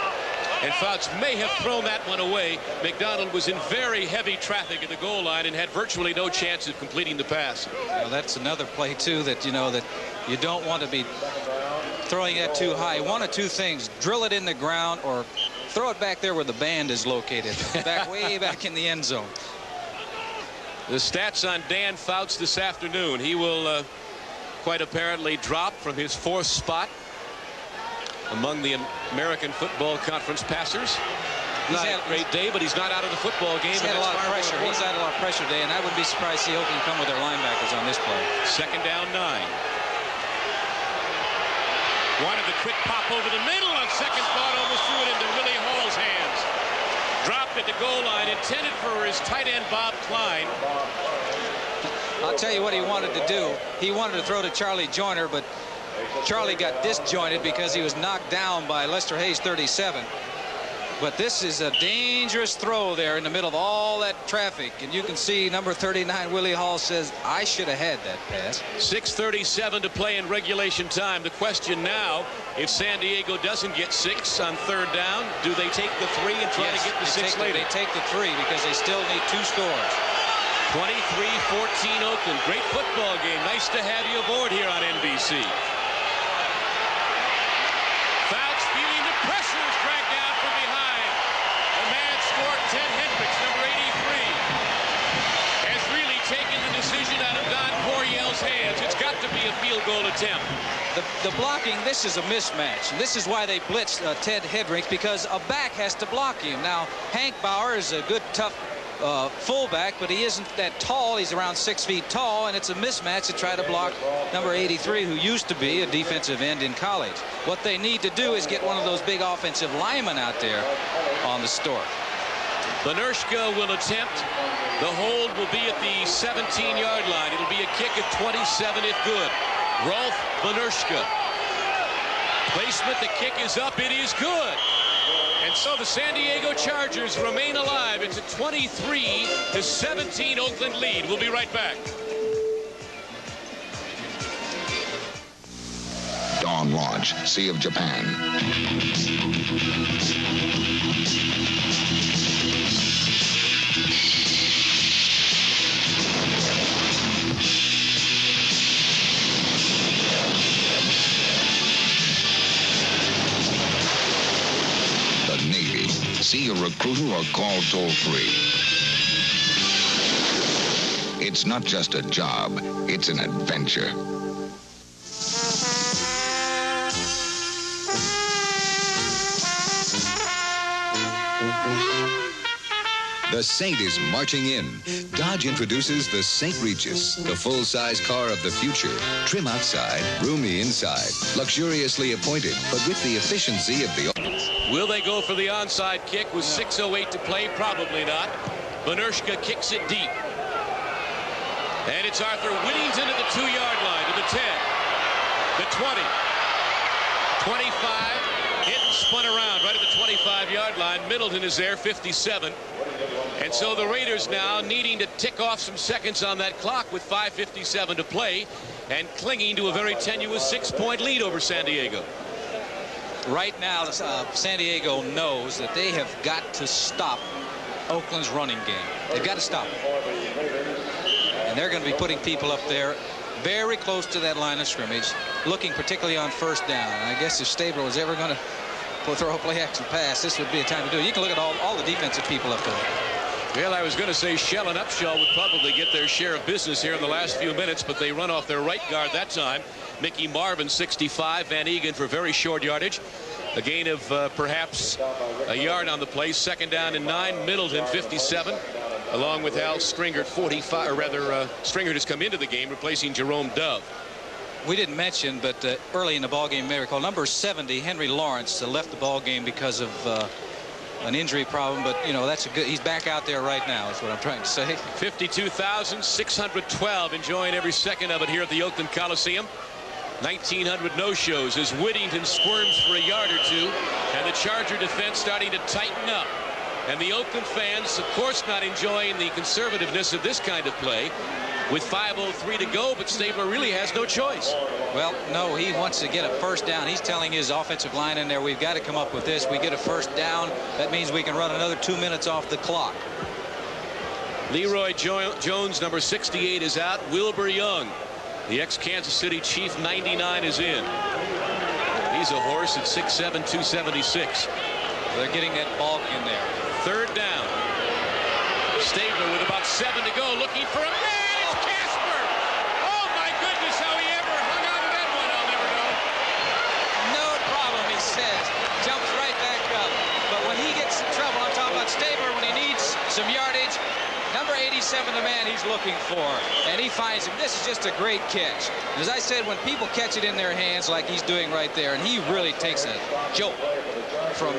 And Fouts may have thrown that one away. McDonald was in very heavy traffic at the goal line and had virtually no chance of completing the pass. Well, that's another play, too, that you know that you don't want to be throwing that too high. One of two things: drill it in the ground or throw it back there where the band is located, way back in the end zone. The stats on Dan Fouts this afternoon. He will quite apparently drop from his 4th spot among the American Football Conference passers. He's had a great day, but he's not out of the football game. He's had a lot of pressure. He's had a lot of pressure today, and I wouldn't be surprised to see Oakland come with their linebackers on this play. Second down 9. Wanted the quick pop over the middle. On second thought, almost threw it into Willie Hall's hands. Dropped at the goal line, intended for his tight end Bob Klein. I'll tell you what he wanted to do. He wanted to throw to Charlie Joyner, but Charlie got disjointed because he was knocked down by Lester Hayes, 37. But this is a dangerous throw there in the middle of all that traffic. And you can see number 39, Willie Hall, says, I should have had that pass. 6:37 to play in regulation time. The question now, if San Diego doesn't get 6 on third down, do they take the 3 and try to get the 6 later? They take the 3 because they still need 2 scores. 23-14 Oakland. Great football game. Nice to have you aboard here on NBC. Fouts feeling the pressure is dragged down from behind. The man scored, Ted Hendricks, number 83, has really taken the decision out of Don Coryell's hands. It's got to be a field goal attempt. The blocking, this is a mismatch. And this is why they blitzed Ted Hendricks, because a back has to block him. Now, Hank Bauer is a good, tough fullback, but he isn't that tall. He's around 6 feet tall, and it's a mismatch to try to block number 83, who used to be a defensive end in college. What they need to do is get one of those big offensive linemen out there on the Stork. Benershka will attempt. The hold will be at the 17-yard line. It'll be a kick at 27 if good. Rolf Benershka. Placement, the kick is up. It is good. And so the San Diego Chargers remain alive. It's a 23-17 Oakland lead. We'll be right back. Dawn Launch, Sea of Japan. See a recruiter or call toll-free. It's not just a job, it's an adventure. The Saint is marching in. Dodge introduces the Saint Regis, the full-size car of the future. Trim outside, roomy inside, luxuriously appointed, but with the efficiency of the... Will they go for the onside kick with 6:08 to play? Probably not. Benershka kicks it deep. And it's Arthur Whittington at the 2-yard line, to the 10, the 20, 25, hit and spun around right at the 25-yard line. Middleton is there, 57. And so the Raiders now needing to tick off some seconds on that clock with 5:57 to play and clinging to a very tenuous 6-point lead over San Diego. Right now, San Diego knows that they have got to stop Oakland's running game. They've got to stop it. And they're going to be putting people up there very close to that line of scrimmage, looking particularly on first down. And I guess if Stabler was ever going to throw a play-action pass, this would be a time to do it. You can look at all the defensive people up there. Well, I was going to say Shell and Upshaw would probably get their share of business here in the last few minutes, but they run off their right guard that time. Mickey Marvin, 65. Van Egan for very short yardage. A gain of perhaps a yard on the play. 2nd down and 9. Middleton, 57. Along with Al Stringert, 45, or rather, Stringert has come into the game, replacing Jerome Dove. We didn't mention, but early in the ball game, you may recall, number 70, Henry Lawrence, left the ball game because of an injury problem. But you know, that's a good. He's back out there right now. Is what I'm trying to say. 52,612 enjoying every second of it here at the Oakland Coliseum. 1,900 no-shows as Whittington squirms for a yard or two, and the Charger defense starting to tighten up. And the Oakland fans, of course, not enjoying the conservativeness of this kind of play with 5:03 to go, but Stabler really has no choice. Well, no, he wants to get a first down. He's telling his offensive line in there, we've got to come up with this. We get a first down, that means we can run another 2 minutes off the clock. Leroy Jones, number 68, is out. Wilbur Young, the ex-Kansas City Chief, 99, is in. He's a horse at 6'7", 276. They're getting that bulk in there. 3rd down. Stabler with about 7 to go, looking for a man. It's Casper. Oh my goodness, how he ever hung on to that one, I'll never know. No problem, he says. Jumps right back up. But when he gets in trouble, I'm talking about Stabler, when he needs some yardage, number 87, the man he's looking for, and he finds him. This is just a great catch. As I said, when people catch it in their hands like he's doing right there, and he really takes a jolt from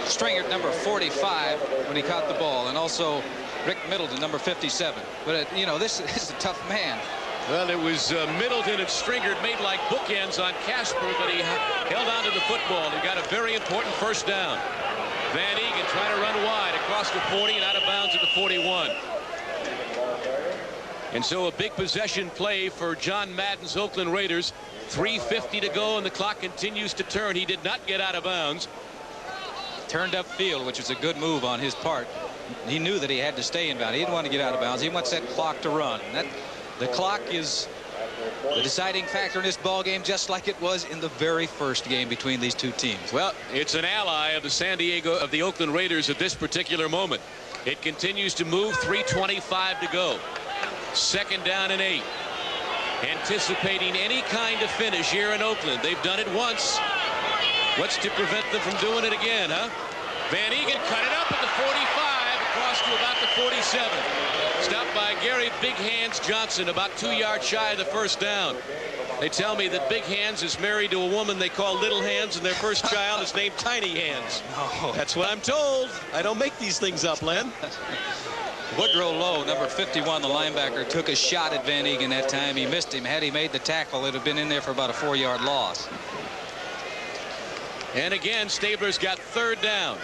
Stringert, number 45, when he caught the ball, and also Rick Middleton, number 57. But you know, this is a tough man. Well, it was Middleton and Stringert made like bookends on Casper, but he held on to the football and got a very important first down. Van Egan trying to run wide across the 40 and out of bounds at the 41. And so a big possession play for John Madden's Oakland Raiders. 3:50 to go, and the clock continues to turn. He did not get out of bounds. Turned up field, which was a good move on his part. He knew that he had to stay in bounds. He didn't want to get out of bounds. He wants that clock to run. The clock is the deciding factor in this ball game, just like it was in the very first game between these two teams. Well, it's an ally of the Oakland Raiders at this particular moment. It continues to move. 3:25 to go. 2nd down and 8. Anticipating any kind of finish here in Oakland. They've done it once. What's to prevent them from doing it again, huh? Van Egan cut it up at the 45 across to about the 47. Stopped by Gary Big Hands Johnson, about 2 yards shy of the first down. They tell me that Big Hands is married to a woman they call Little Hands, and their first child is named Tiny Hands. No. That's what I'm told. I don't make these things up, Len. Woodrow Lowe, number 51, the linebacker, took a shot at Van Egan that time. He missed him. Had he made the tackle, it would have been in there for about a 4-yard loss. And again, Stabler's got 3rd down.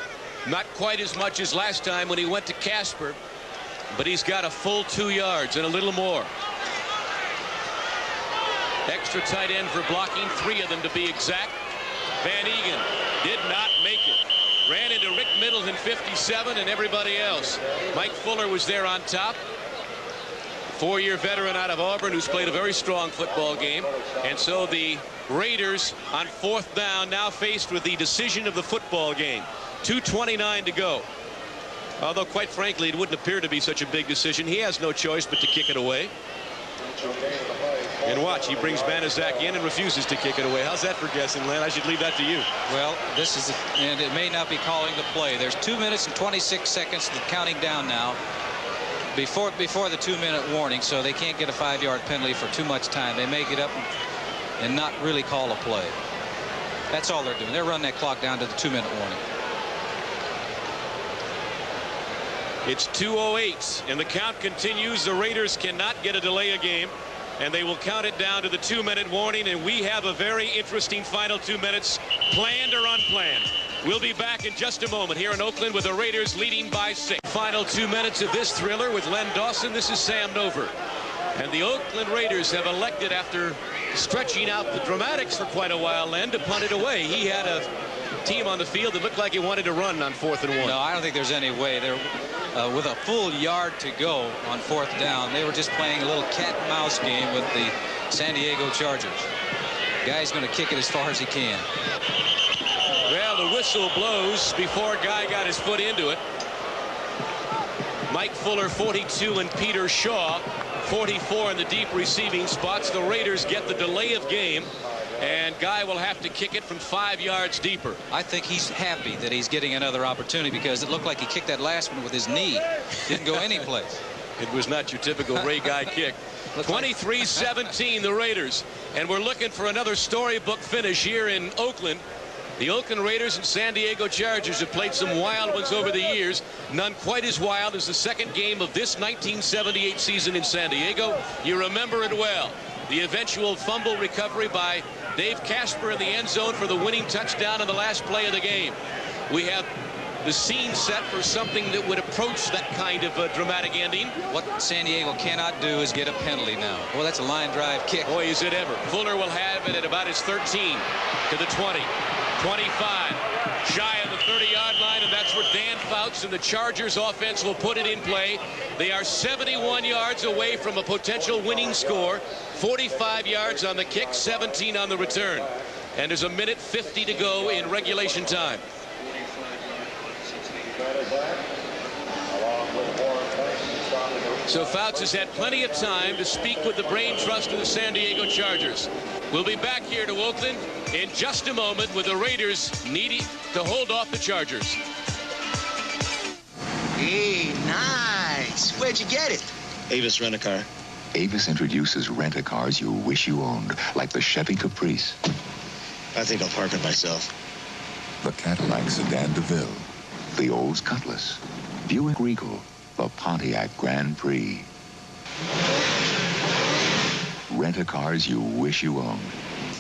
Not quite as much as last time when he went to Casper, but he's got a full 2 yards and a little more. Extra tight end for blocking, 3 of them to be exact. Van Egan did not make it. Ran into Rick Middleton, 57, and everybody else. Mike Fuller was there on top. 4-year veteran out of Auburn who's played a very strong football game. And so the Raiders on 4th down now faced with the decision of the football game. 2:29 to go. Although, quite frankly, it wouldn't appear to be such a big decision. He has no choice but to kick it away. And watch, he brings Banaszak in and refuses to kick it away. How's that for guessing, Len? I should leave that to you. Well, this is, and it may not be calling the play. There's 2 minutes and 26 seconds counting down now before the 2-minute warning, so they can't get a 5-yard penalty for too much time. They may get up and not really call a play. That's all they're doing. They're running that clock down to the 2-minute warning. It's 2:08, and the count continues. The Raiders cannot get a delay of game, and they will count it down to the 2-minute warning, and we have a very interesting final 2 minutes, planned or unplanned. We'll be back in just a moment here in Oakland with the Raiders leading by 6. Final 2 minutes of this thriller with Len Dawson. This is Sam Nover. And the Oakland Raiders have elected, after stretching out the dramatics for quite a while, Len, to punt it away. He had a team on the field that looked like he wanted to run on 4th and 1. No, I don't think there's any way. They're with a full yard to go on 4th down. They were just playing a little cat and mouse game with the San Diego Chargers. Guy's going to kick it as far as he can. Well, the whistle blows before Guy got his foot into it. Mike Fuller, 42, and Peter Shaw, 44 in the deep receiving spots. The Raiders get the delay of game, and Guy will have to kick it from 5 yards deeper. I think he's happy that he's getting another opportunity, because it looked like he kicked that last one with his knee. Didn't go anyplace. It was not your typical Ray Guy kick. 23-17, the Raiders. And we're looking for another storybook finish here in Oakland. The Oakland Raiders and San Diego Chargers have played some wild ones over the years. None quite as wild as the second game of this 1978 season in San Diego. You remember it well. The eventual fumble recovery by Dave Casper in the end zone for the winning touchdown on the last play of the game. We have the scene set for something that would approach that kind of a dramatic ending. What San Diego cannot do is get a penalty now. Well, that's a line drive kick. Boy, is it ever. Fuller will have it at about his 13 to the 20. 25, shy of the 30-yard line, and that's where Dan Fouts and the Chargers offense will put it in play. They are 71 yards away from a potential winning score, 45 yards on the kick, 17 on the return. And there's a minute 50 to go in regulation time. So Fouts has had plenty of time to speak with the brain trust of the San Diego Chargers. We'll be back here to Oakland in just a moment with the Raiders needing to hold off the Chargers. Hey, nice. Where'd you get it? Avis Rent-A-Car. Avis introduces rent-a-cars you wish you owned, like the Chevy Caprice, I think I'll park it myself. the Cadillac Sedan DeVille, the Olds Cutlass, Buick Regal, the Pontiac Grand Prix. Rent-a-cars you wish you owned.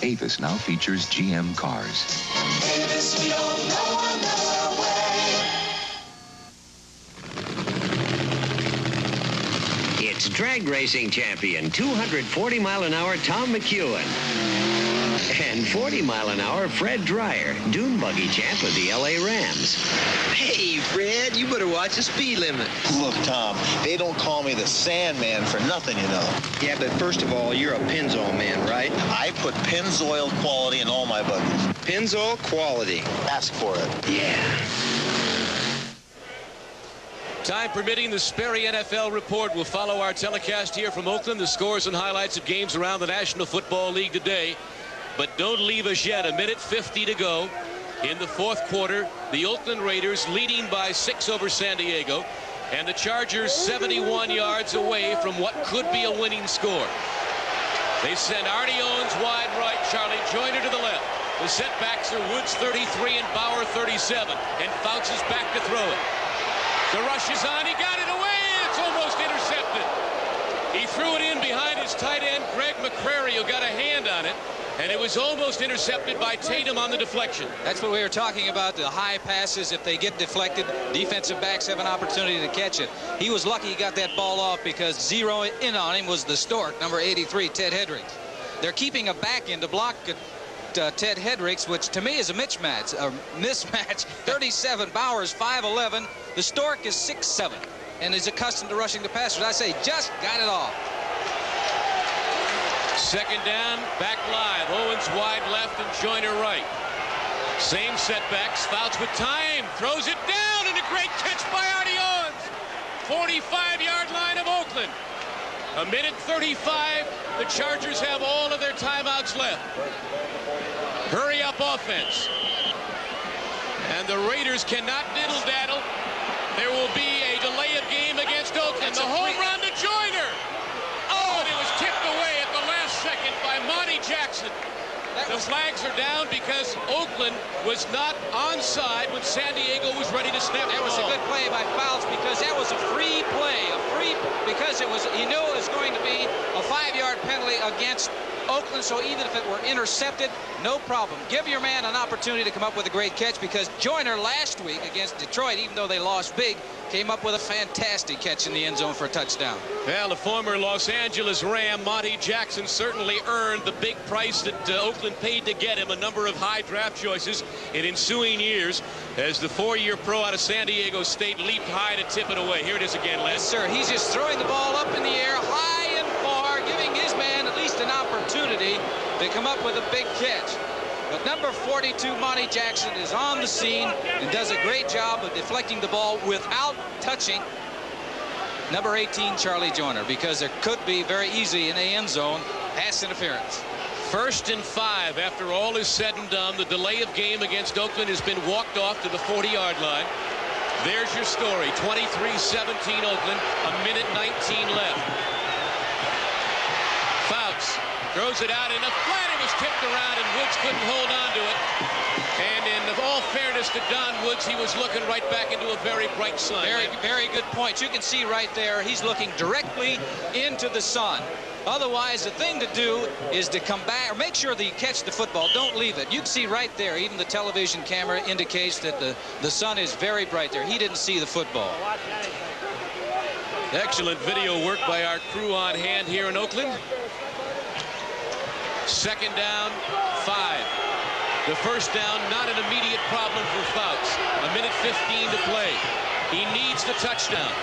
Avis now features GM cars. Avis, we don't know another way. It's drag racing champion, 240-mile-an-hour Tom McEwen. And 40-mile-an-hour Fred Dreyer, dune buggy champ of the LA Rams. Hey, Fred, you better watch the speed limit. Look, Tom, they don't call me the Sandman for nothing, you know. Yeah, but first of all, you're a Pennzoil man, right? I put Pennzoil quality in all my buggies. Pennzoil quality. Ask for it. Yeah. Time permitting, the Sperry NFL Report will follow our telecast here from Oakland. The scores and highlights of games around the National Football League today. But don't leave us yet. A minute 50 to go in the fourth quarter. The Oakland Raiders leading by 6 over San Diego. And the Chargers 71 yards away from what could be a winning score. They send Artie Owens wide right, Charlie Joyner to the left. The setbacks are Woods 33 and Bauer 37. And Fouts is back to throw it. The rush is on. He got it away. It's almost intercepted. He threw it in behind his tight end, Greg McCrary, who got a hand on it. And it was almost intercepted by Tatum on the deflection. That's what we were talking about, the high passes. If they get deflected, defensive backs have an opportunity to catch it. He was lucky he got that ball off, because zeroing in on him was the Stork, number 83, Ted Hendricks. They're keeping a back end to block Ted Hendricks, which to me is a mismatch. 37, Bauer's 5'11". The Stork is 6'7", and is accustomed to rushing the passers. I say, just got it off. Second down, back live. Owens wide left and Joyner right. Same setbacks. Fouts with time. Throws it down, and a great catch by Artie Owens. 45-yard line of Oakland. A minute 35. The Chargers have all of their timeouts left. Hurry up offense. And the Raiders cannot diddle-daddle. There will be a delay of game against Oakland. The home run to Joyner. Oh, and it was tipped away at the last second by Monty Jackson. The flags are down because Oakland was not onside when San Diego was ready to snap the That was a ball. good play by Fouts because that was a free play. Because he knew it was going to be a 5-yard penalty against Oakland, so even if it were intercepted, no problem. Give your man an opportunity to come up with a great catch because Joyner last week against Detroit, even though they lost big, came up with a fantastic catch in the end zone for a touchdown. Well, the former Los Angeles Ram, Monty Jackson, certainly earned the big price that Oakland paid to get him, a number of high draft choices in ensuing years as the 4-year pro out of San Diego State leaped high to tip it away. Here it is again, Les. Yes, sir. He's just throwing the ball up in the air, high and far, giving his man at least an opportunity to come up with a big catch. But number 42, Monty Jackson, is on the scene and does a great job of deflecting the ball without touching number 18, Charlie Joyner, because there could be very easily in the end zone pass interference. 1st and 5 after all is said and done. The delay of game against Oakland has been walked off to the 40-yard line. There's your story. 23-17 Oakland, a minute 19 left. Fouts throws it out in the flat. It was tipped around and Woods couldn't hold on to it. And in all fairness to Don Woods, he was looking right back into a very bright sun. Very good point. You can see right there, he's looking directly into the sun. Otherwise, the thing to do is to come back or make sure that you catch the football. Don't leave it. You can see right there, even the television camera indicates that the sun is very bright there. He didn't see the football. Excellent video work by our crew on hand here in Oakland. 2nd down, 5. The first down, not an immediate problem for Fouts. A minute 15 to play. He needs the touchdown.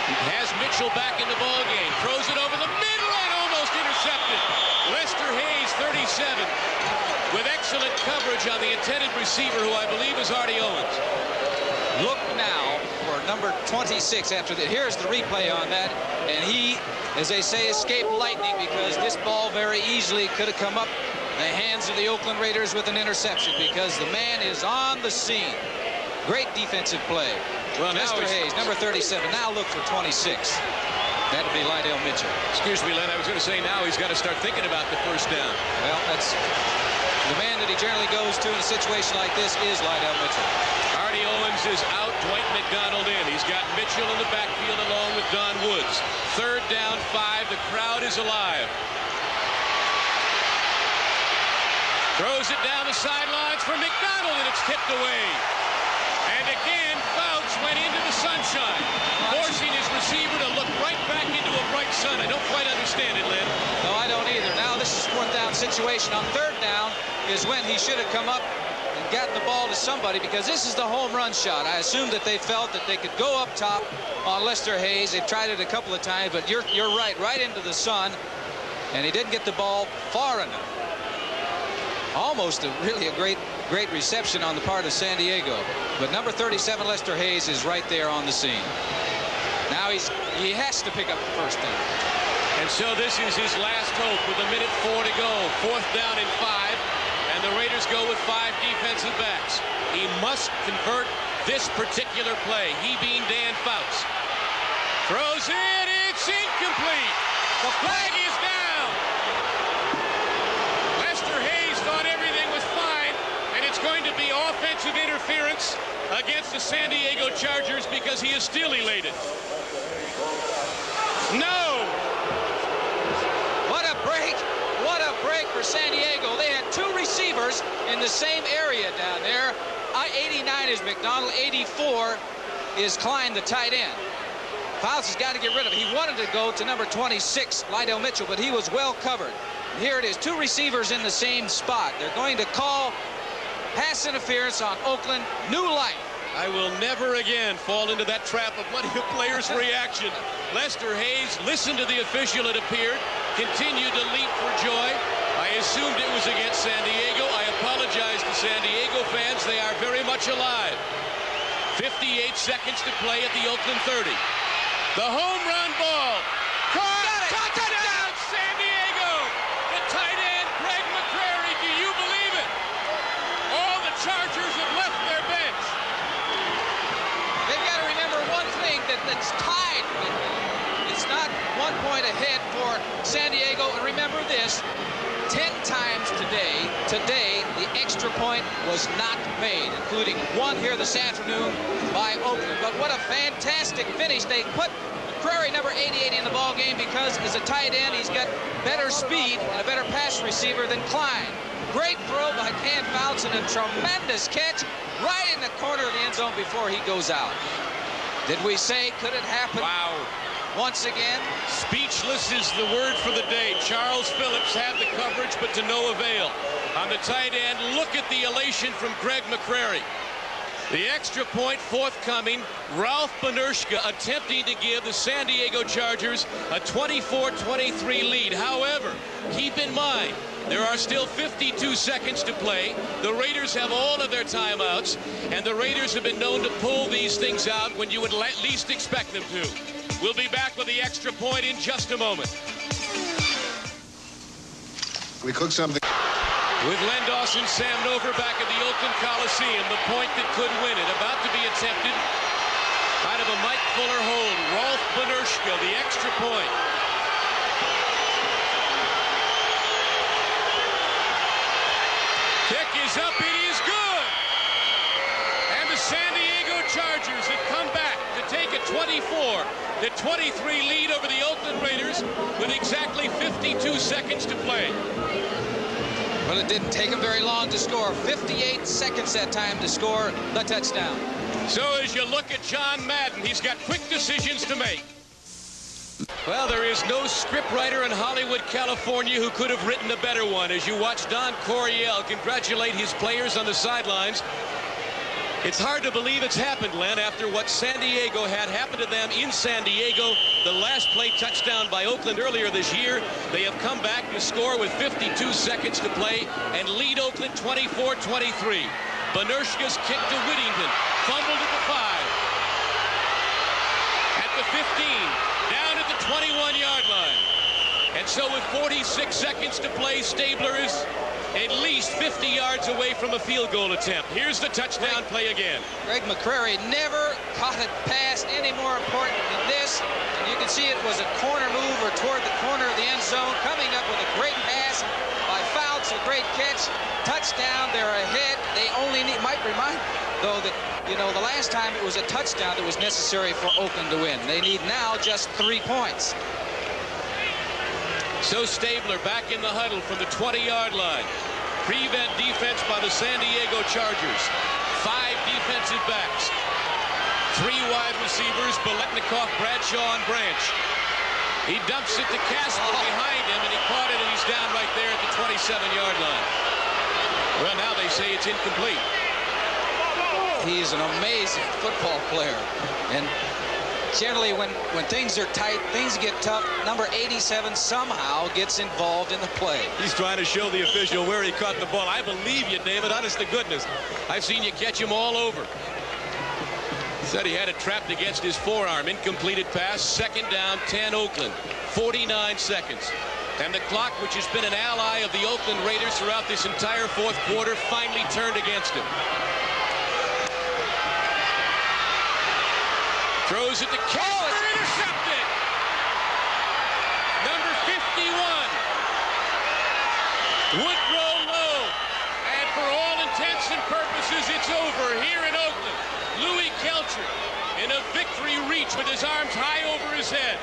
He has Mitchell back in the ball game. Throws it over the middle and almost intercepted. Lester Hayes, 37, with excellent coverage on the intended receiver, who I believe is Artie Owens. Look now for number 26 after that. Here's the replay on that. And he, as they say, escaped lightning because this ball very easily could have come up in the hands of the Oakland Raiders with an interception because the man is on the scene. Great defensive play. Well, Lester Hayes, number 37. Now look for 26. That'll be Lydell Mitchell. Excuse me, Len. I was going to say now he's got to start thinking about the first down. Well, that's the man that he generally goes to in a situation like this is Lydell Mitchell. Artie Owens is out. Dwight McDonald in. He's got Mitchell in the backfield along with Don Woods. 3rd down, 5. The crowd is alive. Throws it down the sidelines for McDonald, and it's tipped away. And again, Fouts went into the sunshine, forcing his receiver to look right back into a bright sun. I don't quite understand it, Lynn. No, I don't either. Now this is 4th down situation. On 3rd down is when he should have come up and gotten the ball to somebody because this is the home run shot. I assume that they felt that they could go up top on Lester Hayes. They've tried it a couple of times, but you're right into the sun, and he didn't get the ball far enough. Almost really a great reception on the part of San Diego. But number 37, Lester Hayes, is right there on the scene. Now he has to pick up the first down. And so this is his last hope with a minute 4 to go. 4th down and 5. And the Raiders go with 5 defensive backs. He must convert this particular play. He being Dan Fouts. Throws it. It's incomplete. The flag is down. Lester Hayes thought everything was fine. And it's going to be offensive interference against the San Diego Chargers because he is still elated. No! What a break. What a break for San Diego. They had 2 receivers in the same area down there. 89 is McDonald. 84 is Klein, the tight end. Fouts has got to get rid of it. He wanted to go to number 26, Lydell Mitchell, but he was well covered. And here it is, 2 receivers in the same spot. They're going to call pass interference on Oakland. New life. I will never again fall into that trap of letting a player's reaction. Lester Hayes listened to the official, it appeared, continued to leap for joy. I assumed it was against San Diego. I apologize to San Diego fans. They are very much alive. 58 seconds to play at the Oakland 30. The home run ball. Touchdown, San Diego. The tight end, Greg McCrary. Do you believe it? All the Chargers have left their bench. They've got to remember one thing, that's tied. It's not 1 point ahead for San Diego. And remember this, 10 times today, the extra point was not made, including one here this afternoon by Oakland. But what a fantastic finish. They put McCrary, number 88, in the ball game because as a tight end, he's got better speed and a better pass receiver than Klein. Great throw by Ken Fouts and a tremendous catch right in the corner of the end zone before he goes out. Did we say, could it happen? Wow. Once again? Speechless is the word for the day. Charles Phillips had the coverage, but to no avail. On the tight end, look at the elation from Greg McCrary. The extra point forthcoming. Ralph Benirschke attempting to give the San Diego Chargers a 24-23 lead. However, keep in mind, there are still 52 seconds to play. The Raiders have all of their timeouts, and the Raiders have been known to pull these things out when you would at least expect them to. We'll be back with the extra point in just a moment. We cook something. With Len Dawson, Sam Nover back at the Oakland Coliseum, the point that could win it, about to be attempted. Kind of a Mike Fuller hold. Rolf Benirschke, the extra point. Kick is up, it is good! And the San Diego Chargers have come back to take a 24-23 lead over the Oakland Raiders with exactly 52 seconds to play. Well, it didn't take him very long to score. 58 seconds that time to score the touchdown. So as you look at John Madden, he's got quick decisions to make. Well, there is no scriptwriter in Hollywood, California who could have written a better one. As you watch Don Coryell congratulate his players on the sidelines, it's hard to believe it's happened, Len, after what San Diego had happened to them in San Diego. The last play touchdown by Oakland earlier this year. They have come back to score with 52 seconds to play and lead Oakland 24-23. Benirschke's kick to Whittington. Fumbled at the 5. At the 15. Down at the 21-yard line. And so with 46 seconds to play, Stabler is at least 50 yards away from a field goal attempt. Here's the touchdown play again. Greg McCrary never caught a pass any more important than this. And you can see it was a corner move or toward the corner of the end zone. Coming up with a great pass by Fouts, a great catch. Touchdown, they're ahead. They only need, might remind, though, that, you know, the last time it was a touchdown that was necessary for Oakland to win. They need now just 3 points. So Stabler back in the huddle from the 20-yard line. Prevent defense by the San Diego Chargers. 5 defensive backs. 3 wide receivers, Biletnikoff, Bradshaw, and Branch. He dumps it to Casper behind him, and he caught it, and he's down right there at the 27-yard line. Well, now they say it's incomplete. He's an amazing football player. And generally, when things are tight, things get tough, number 87 somehow gets involved in the play. He's trying to show the official where he caught the ball. I believe you, David, honest to goodness. I've seen you catch him all over. Said he had it trapped against his forearm. Incompleted pass, 2nd down, 10 Oakland. 49 seconds. And the clock, which has been an ally of the Oakland Raiders throughout this entire 4th quarter, finally turned against him. Throws it to Casper, intercepted! Number 51. Woodrow Lowe. And for all intents and purposes, it's over here in Oakland. Louis Kelcher in a victory reach with his arms high over his head.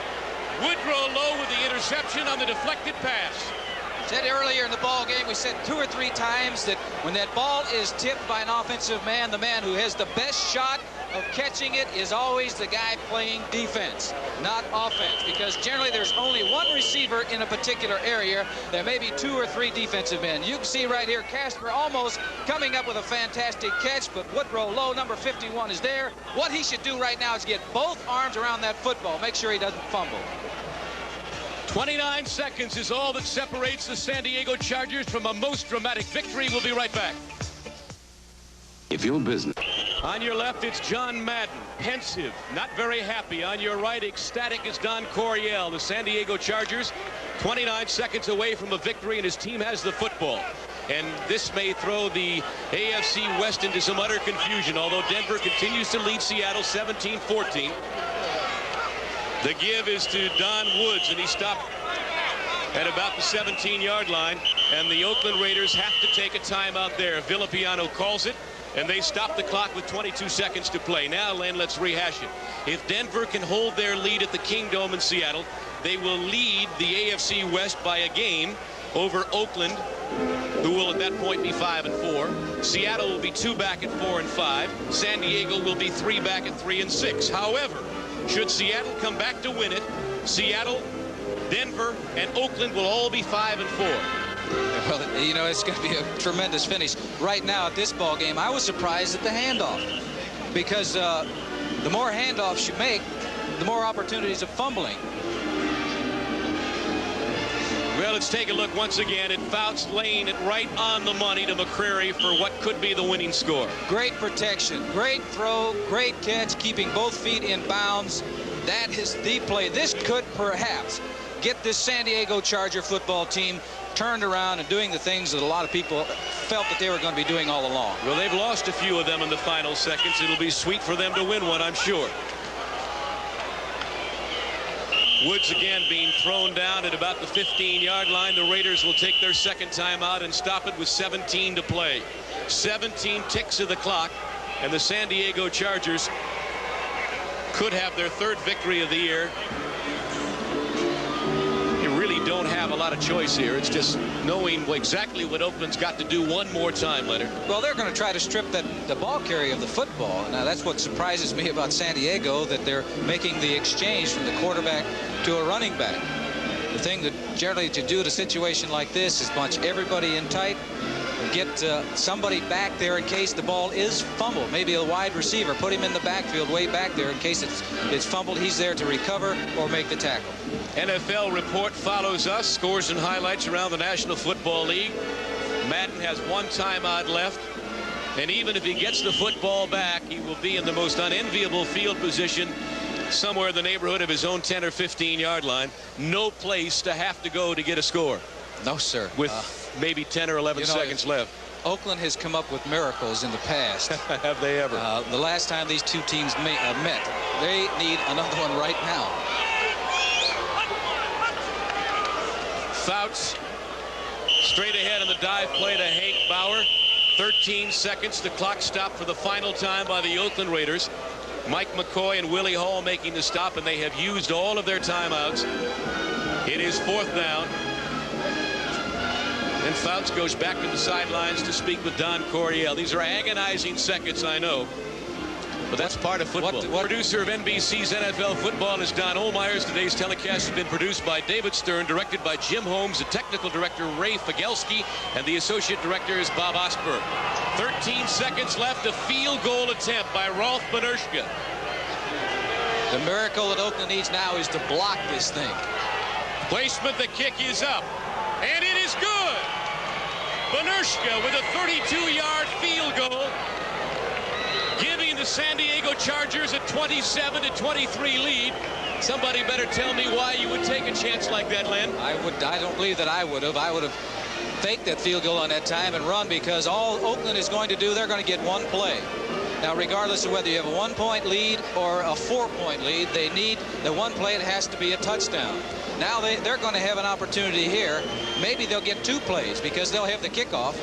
Woodrow Lowe with the interception on the deflected pass. Said earlier in the ball game, we said 2 or 3 times that when that ball is tipped by an offensive man, the man who has the best shot of catching it is always the guy playing defense, not offense, because generally there's only 1 receiver in a particular area. There may be 2 or 3 defensive men. You can see right here, Casper almost coming up with a fantastic catch, but Woodrow Lowe, number 51, is there. What he should do right now is get both arms around that football, make sure he doesn't fumble. 29 seconds is all that separates the San Diego Chargers from a most dramatic victory. We'll be right back. If your business... On your left, it's John Madden, pensive, not very happy. On your right, ecstatic is Don Coryell. The San Diego Chargers, 29 seconds away from a victory, and his team has the football. And this may throw the AFC West into some utter confusion, although Denver continues to lead Seattle 17-14. The give is to Don Woods, and he stopped at about the 17-yard line, and the Oakland Raiders have to take a timeout there. Villapiano calls it, and they stop the clock with 22 seconds to play. Now, Len, let's rehash it. If Denver can hold their lead at the Kingdome in Seattle, they will lead the AFC West by a game over Oakland, who will at that point be 5-4. Seattle will be 2 back at 4-5. San Diego will be 3 back at 3-6. However, should Seattle come back to win it, Seattle, Denver, and Oakland will all be 5-4. Well, you know, it's going to be a tremendous finish. Right now at this ball game, I was surprised at the handoff, because the more handoffs you make, the more opportunities of fumbling. Well, let's take a look once again at Fouts laying it right on the money to McCreary for what could be the winning score. Great protection, great throw, great catch, keeping both feet in bounds. That is the play. This could perhaps get this San Diego Charger football team turned around and doing the things that a lot of people felt that they were going to be doing all along. Well, they've lost a few of them in the final seconds. It'll be sweet for them to win one, I'm sure. Woods again being thrown down at about the 15-yard line. The Raiders will take their second timeout and stop it with 17 to play. 17 ticks of the clock, and the San Diego Chargers could have their third victory of the year. You really don't have a lot of choice here. It's just knowing exactly what Oakland's got to do one more time, Leonard. Well, they're going to try to strip the ball carrier of the football. Now, that's what surprises me about San Diego, that they're making the exchange from the quarterback to a running back. The thing that generally to do in a situation like this is bunch everybody in tight, get somebody back there in case the ball is fumbled. Maybe a wide receiver, put him in the backfield way back there in case it's fumbled. He's there to recover or make the tackle. NFL Report follows us. Scores and highlights around the National Football League. Madden has 1 timeout left, and even if he gets the football back, he will be in the most unenviable field position somewhere in the neighborhood of his own 10 or 15-yard line. No place to have to go to get a score. No, sir. With maybe 10 or 11 seconds left. Oakland has come up with miracles in the past. Have they ever? The last time these two teams met, they need another one right now. Fouts straight ahead on the dive play to Hank Bauer. 13 seconds. The clock stopped for the final time by the Oakland Raiders. Mike McCoy and Willie Hall making the stop, and they have used all of their timeouts. It is 4th down. And Fouts goes back to the sidelines to speak with Don Coryell. These are agonizing seconds, I know, but that's part of football. Producer of NBC's NFL Football is Don Olmeyers. Today's telecast has been produced by David Stern, directed by Jim Holmes, the technical director Ray Figelski, and the associate director is Bob Osberg. 13 seconds left, a field goal attempt by Rolf Benirschke. The miracle that Oakland needs now is to block this thing. Placement, the kick is up, and it is good. Benirschke with a 32-yard field goal, giving the San Diego Chargers a 27-23 lead. Somebody better tell me why you would take a chance like that, Len. I don't believe that I would have. I would have faked that field goal on that time and run, because all Oakland is going to do, they're going to get one play. Now, regardless of whether you have a 1-point lead or a 4-point lead, they need the one play. It has to be a touchdown. Now they're going to have an opportunity here. Maybe they'll get 2 plays because they'll have the kickoff.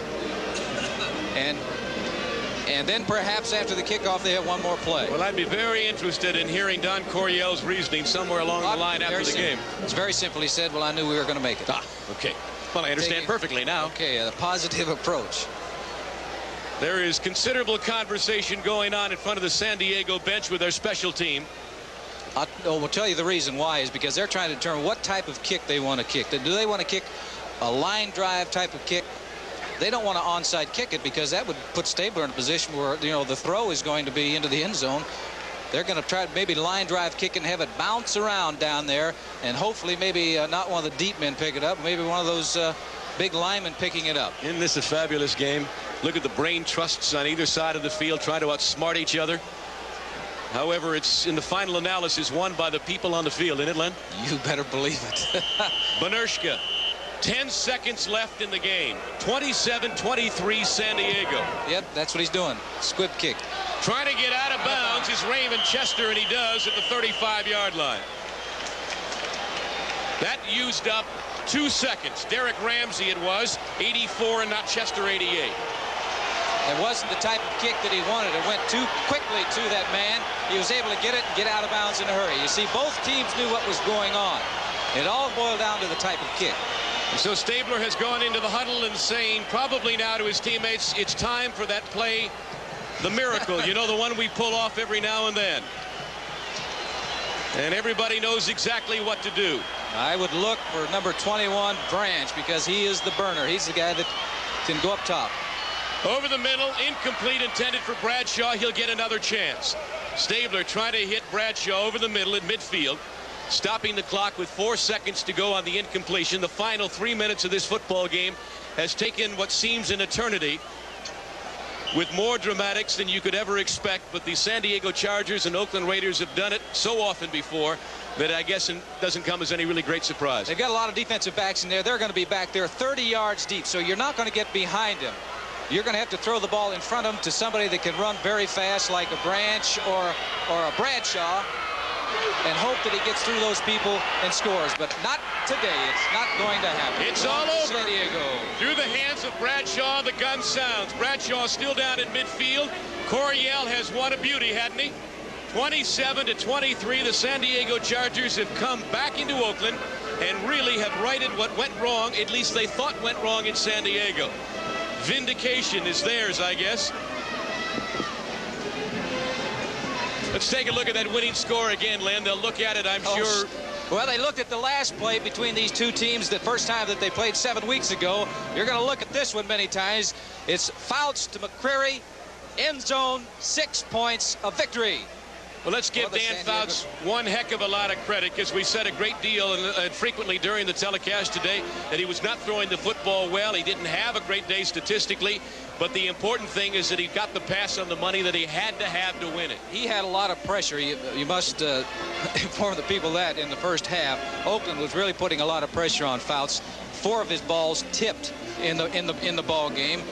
And then perhaps after the kickoff, they have one more play. Well, I'd be very interested in hearing Don Coryell's reasoning somewhere along the line after the game. It's very simple. He said, well, I knew we were going to make it. Ah, okay. Well, I understand perfectly now. Okay, a positive approach. There is considerable conversation going on in front of the San Diego bench with their special team. We'll tell you the reason why is because they're trying to determine what type of kick they want to kick. Do they want to kick a line drive type of kick? They don't want to onside kick it because that would put Stabler in a position where, you know, the throw is going to be into the end zone. They're going to try to maybe line drive kick and have it bounce around down there, and hopefully maybe not one of the deep men pick it up, maybe one of those big linemen picking it up. Isn't this a fabulous game? Look at the brain trusts on either side of the field trying to outsmart each other. However, it's in the final analysis won by the people on the field, isn't it, Len? You better believe it. Benirschke, 10 seconds left in the game. 27-23 San Diego. Yep, that's what he's doing. Squib kick. Trying to get out of bounds is Raymond Chester, and he does at the 35-yard line. That used up 2 seconds. Derek Ramsey it was, 84, and not Chester, 88. It wasn't the type of kick that he wanted. It went too quickly to that man. He was able to get it and get out of bounds in a hurry. You see, both teams knew what was going on. It all boiled down to the type of kick. So Stabler has gone into the huddle and saying probably now to his teammates, it's time for that play, the miracle. You know, the one we pull off every now and then. And everybody knows exactly what to do. I would look for number 21, Branch, because he is the burner. He's the guy that can go up top. Over the middle, incomplete, intended for Bradshaw. He'll get another chance. Stabler trying to hit Bradshaw over the middle at midfield, stopping the clock with 4 seconds to go on the incompletion. The final 3 minutes of this football game has taken what seems an eternity, with more dramatics than you could ever expect. But the San Diego Chargers and Oakland Raiders have done it so often before that I guess it doesn't come as any really great surprise. They've got a lot of defensive backs in there. They're going to be back there 30 yards deep, so you're not going to get behind him. You're going to have to throw the ball in front of him to somebody that can run very fast, like a Branch or a Bradshaw, and hope that he gets through those people and scores. But not today. It's not going to happen. It's all over. San Diego. Through the hands of Bradshaw, the gun sounds. Bradshaw still down in midfield. Coryell has won a beauty, hadn't he? 27-23, the San Diego Chargers have come back into Oakland and really have righted what went wrong, at least they thought went wrong in San Diego. Vindication is theirs, I guess. Let's take a look at that winning score again, Len. They'll look at it, I'm sure. Well, they looked at the last play between these two teams the first time that they played 7 weeks ago. You're going to look at this one many times. It's Fouts to McCreary, end zone, 6 points of victory. Well, let's give Dan Fouts one heck of a lot of credit, because we said a great deal and frequently during the telecast today that he was not throwing the football well. He didn't have a great day statistically, but the important thing is that he got the pass on the money that he had to have to win it. He had a lot of pressure. You must inform the people that in the first half, Oakland was really putting a lot of pressure on Fouts. 4 of his balls tipped in the ball game.